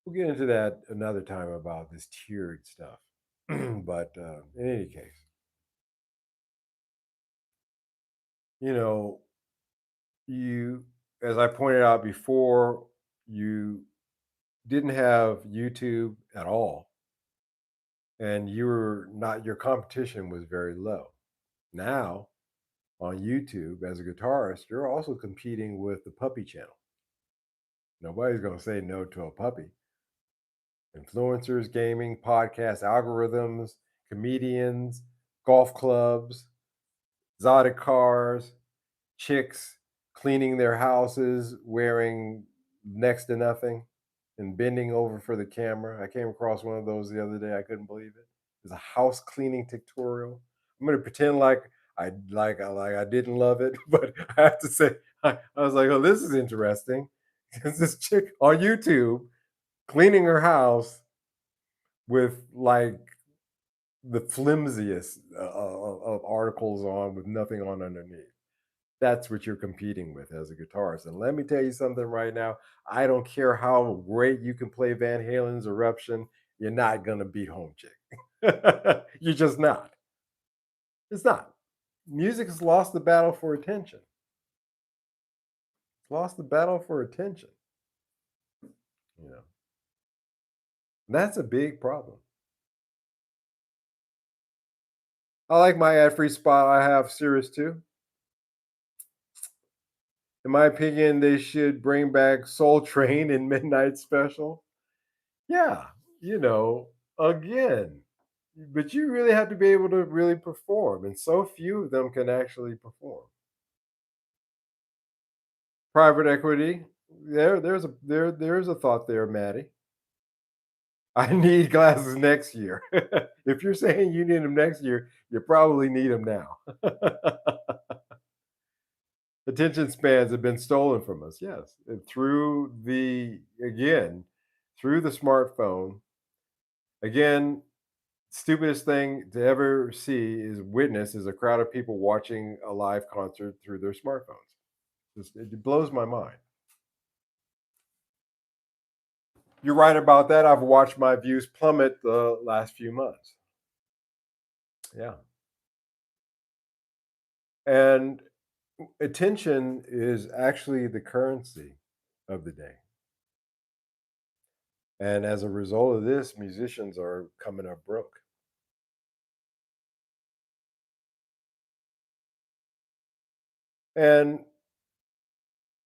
We'll get into that another time about this tiered stuff. But in any case, you know, you, as I pointed out before, you didn't have YouTube at all, and you were not, your competition was very low. Now, on YouTube, as a guitarist, you're also competing with the puppy channel. Nobody's going to say no to a puppy. Influencers, gaming, podcasts, algorithms, comedians, golf clubs, exotic cars, chicks cleaning their houses, wearing next to nothing and bending over for the camera. I came across one of those the other day. I couldn't believe it. It's a house cleaning tutorial. I'm gonna pretend like I didn't love it, but I have to say I was like, oh, this is interesting. Because this chick on YouTube cleaning her house with like the flimsiest of articles on with nothing on underneath. That's what you're competing with as a guitarist. And let me tell you something right now. I don't care how great you can play Van Halen's Eruption, you're not going to beat Home Chick. You're just not. It's not. Music has lost the battle for attention. It's lost the battle for attention. You know, that's a big problem. I like my ad free spot. I have Sirius 2. In my opinion, they should bring back Soul Train and Midnight Special. Yeah, you know, again, but you really have to be able to really perform, and so few of them can actually perform. Private equity, there's a thought there, Maddie. I need glasses next year. If you're saying you need them next year, you probably need them now. Attention spans have been stolen from us, yes, and through the again, through the smartphone. Again, stupidest thing to ever see is witness is a crowd of people watching a live concert through their smartphones. Just, it blows my mind. You're right about that. I've watched my views plummet the last few months. Yeah. And attention is actually the currency of the day. And as a result of this, musicians are coming up broke. And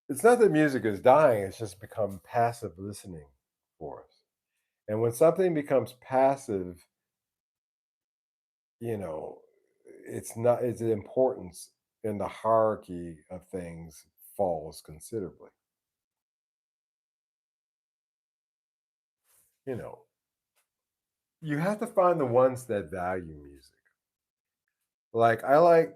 it's not that music is dying, it's just become passive listening for us. And when something becomes passive, you know, it's not its importance in the hierarchy of things falls considerably. You know, you have to find the ones that value music. Like I like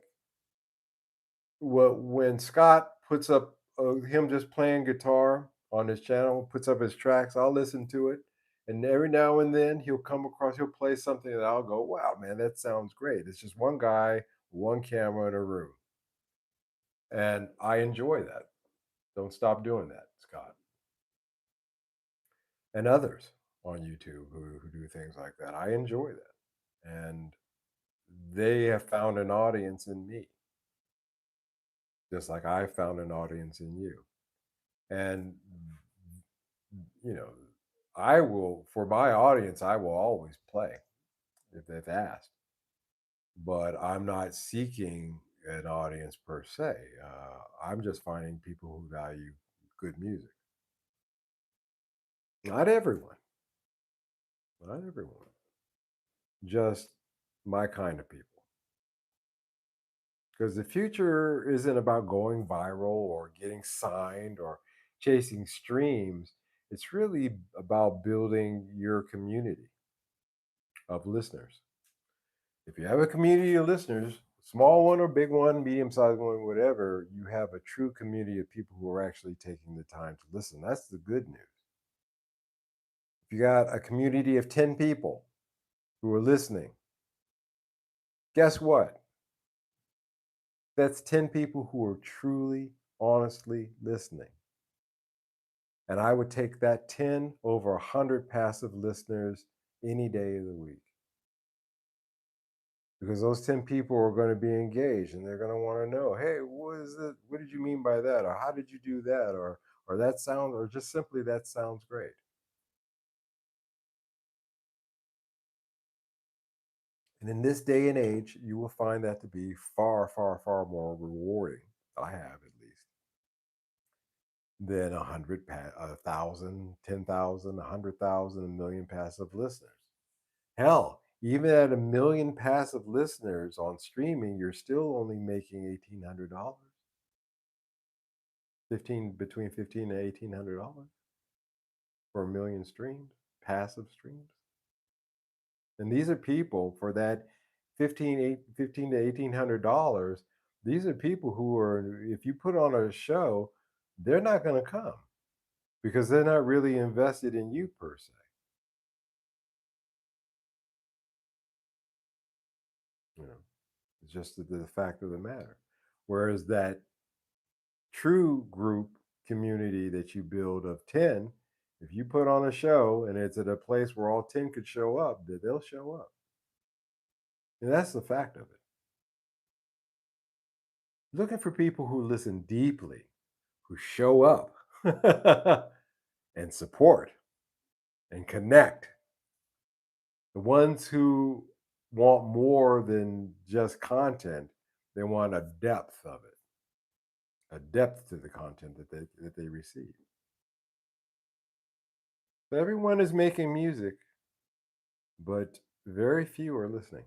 what when Scott puts up him just playing guitar on his channel, puts up his tracks. I'll listen to it, and every now and then he'll play something that I'll go, "Wow, man, that sounds great." It's just one guy, one camera in a room, and I enjoy that. Don't stop doing that, Scott. And others on YouTube who do things like that. I enjoy that. And they have found an audience in me, just like I found an audience in you. And, you know, I will, for my audience, I will always play if they've asked. But I'm not seeking an audience per se. I'm just finding people who value good music. Not everyone, not everyone, just my kind of people. Because the future isn't about going viral or getting signed or chasing streams. It's really about building your community of listeners. If you have a community of listeners, small one or big one, medium sized one, whatever, you have a true community of people who are actually taking the time to listen. That's the good news. If you got a community of 10 people who are listening, guess what? That's 10 people who are truly, honestly listening. And I would take that 10 over 100 passive listeners any day of the week. Because those 10 people are going to be engaged and they're going to want to know, hey, what is it? What did you mean by that? Or how did you do that? Or that sound, or just simply that sounds great. And in this day and age, you will find that to be far, far, far more rewarding. I have at least than 1,000, 10,000, 100,000, a million passive listeners. Hell, even at a million passive listeners on streaming, you're still only making $1,800, 15 between 15 and $1,800 for a million streams, passive streams. And these are people for that 15 to $1,800. These are people who are, if you put on a show, they're not going to come because they're not really invested in you per se. You know, it's just the fact of the matter. Whereas that true group community that you build of 10, if you put on a show and it's at a place where all 10 could show up, then they'll show up. And that's the fact of it. Looking for people who listen deeply, who show up and support and connect. The ones who want more than just content, they want a depth of it, a depth to the content that they receive. So everyone is making music, but very few are listening.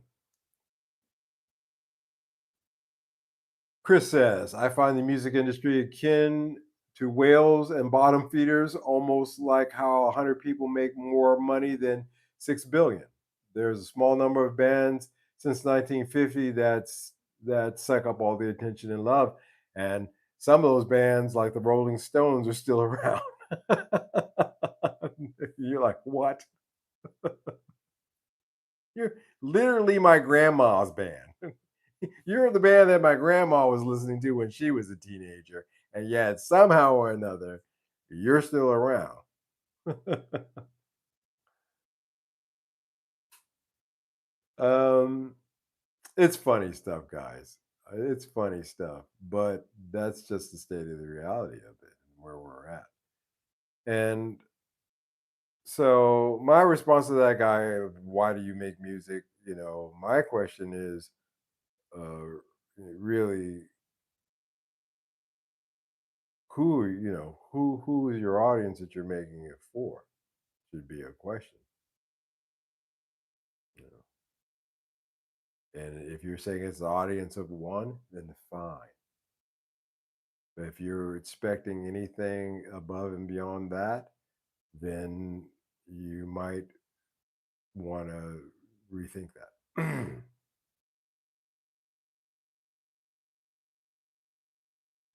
Chris says, I find the music industry akin to whales and bottom feeders, almost like how 100 people make more money than 6 billion. There's a small number of bands since 1950 that suck up all the attention and love. And some of those bands, like the Rolling Stones, are still around. You're like, what? You're literally my grandma's band. You're the band that my grandma was listening to when she was a teenager, and yet somehow or another, you're still around. um, it's funny stuff, guys. It's funny stuff, but that's just the state of the reality of it, where we're at. And so, my response to that guy, why do you make music? My question is, really, who is your audience that you're making it for? Should be a question. You and if you're saying it's the audience of one, then fine. But if you're expecting anything above and beyond that, then you might want to rethink that.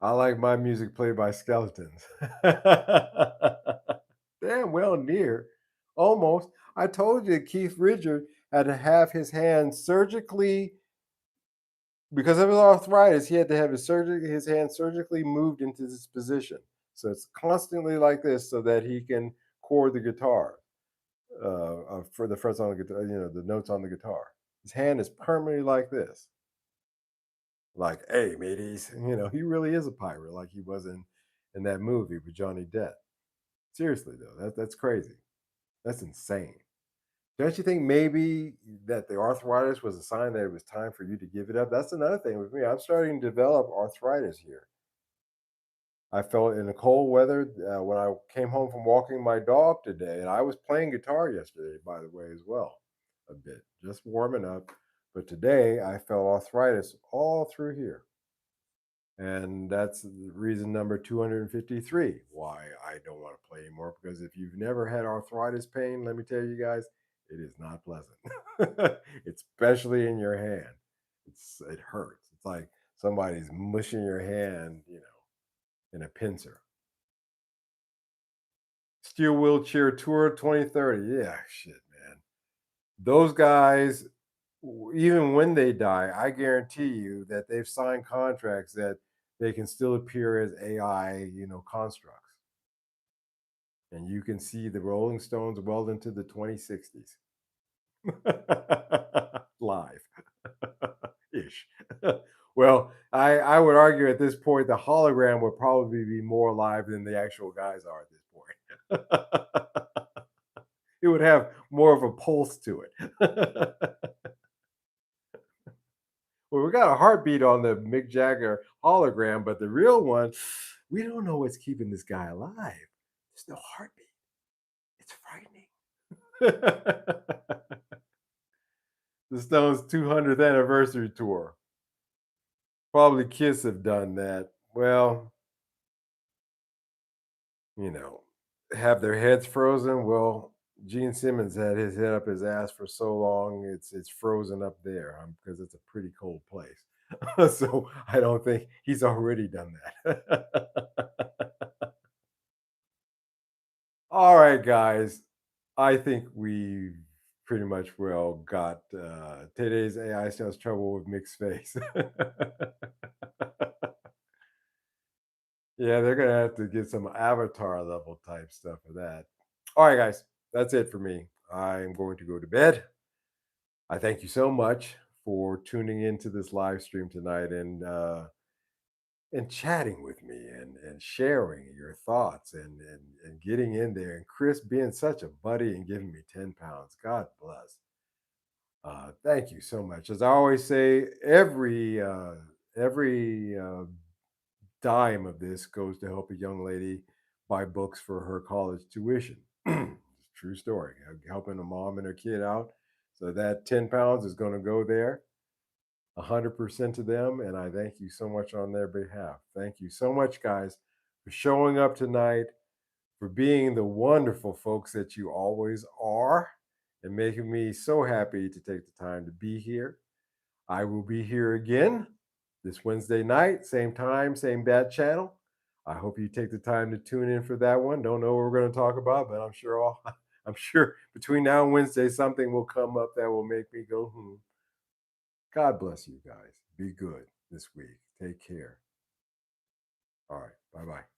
I like my music played by skeletons. Damn well near. Almost. I told you Keith Richard had to have his hand surgically, because of his arthritis, he had to have his hand surgically moved into this position. So it's constantly like this so that he can chord the guitar, for the frets on the guitar, the notes on the guitar. His hand is permanently like this. Like, hey, mateys, he really is a pirate, like he was in that movie with Johnny Depp. Seriously though, that's crazy. That's insane. Don't you think maybe that the arthritis was a sign that it was time for you to give it up? That's another thing with me. I'm starting to develop arthritis here. I felt in the cold weather when I came home from walking my dog today, and I was playing guitar yesterday, by the way, as well, a bit, just warming up. But today I felt arthritis all through here. And that's the reason number 253 why I don't want to play anymore. Because if you've never had arthritis pain, let me tell you guys, it is not pleasant, especially in your hand. It hurts. It's like somebody's mushing your hand, in a pincer. Steel Wheelchair Tour 2030. Yeah, shit, man. Those guys, even when they die, I guarantee you that they've signed contracts that they can still appear as AI, constructs. And you can see the Rolling Stones well into the 2060s live ish. Well, I would argue at this point the hologram would probably be more alive than the actual guys are at this point. It would have more of a pulse to it. Well, we got a heartbeat on the Mick Jagger hologram, but the real one, we don't know what's keeping this guy alive. There's no heartbeat. It's frightening. The Stones' 200th anniversary tour. Probably Kiss have done that. Well, you know, have their heads frozen. Well, Gene Simmons had his head up his ass for so long, it's frozen up there because it's a pretty cold place. So I don't think he's already done that. All right, guys. I think we pretty much well got today's AI sounds trouble with mixed face. Yeah, they're gonna have to get some avatar level type stuff for that. All right, guys, that's it for me. I'm going to go to bed. I thank you so much for tuning into this live stream tonight and chatting with me and sharing your thoughts and getting in there. And Chris being such a buddy and giving me 10 pounds. God bless. Thank you so much. As I always say, every dime of this goes to help a young lady buy books for her college tuition. True story. Helping a mom and her kid out. So that 10 pounds is going to go there 100% to them. And I thank you so much on their behalf. Thank you so much, guys, for showing up tonight, for being the wonderful folks that you always are, and making me so happy to take the time to be here. I will be here again this Wednesday night, same time, same bad channel. I hope you take the time to tune in for that one. Don't know what we're going to talk about, but I'm sure between now and Wednesday something will come up that will make me go, hmm. God bless you guys. Be good this week. Take care. All right. Bye bye.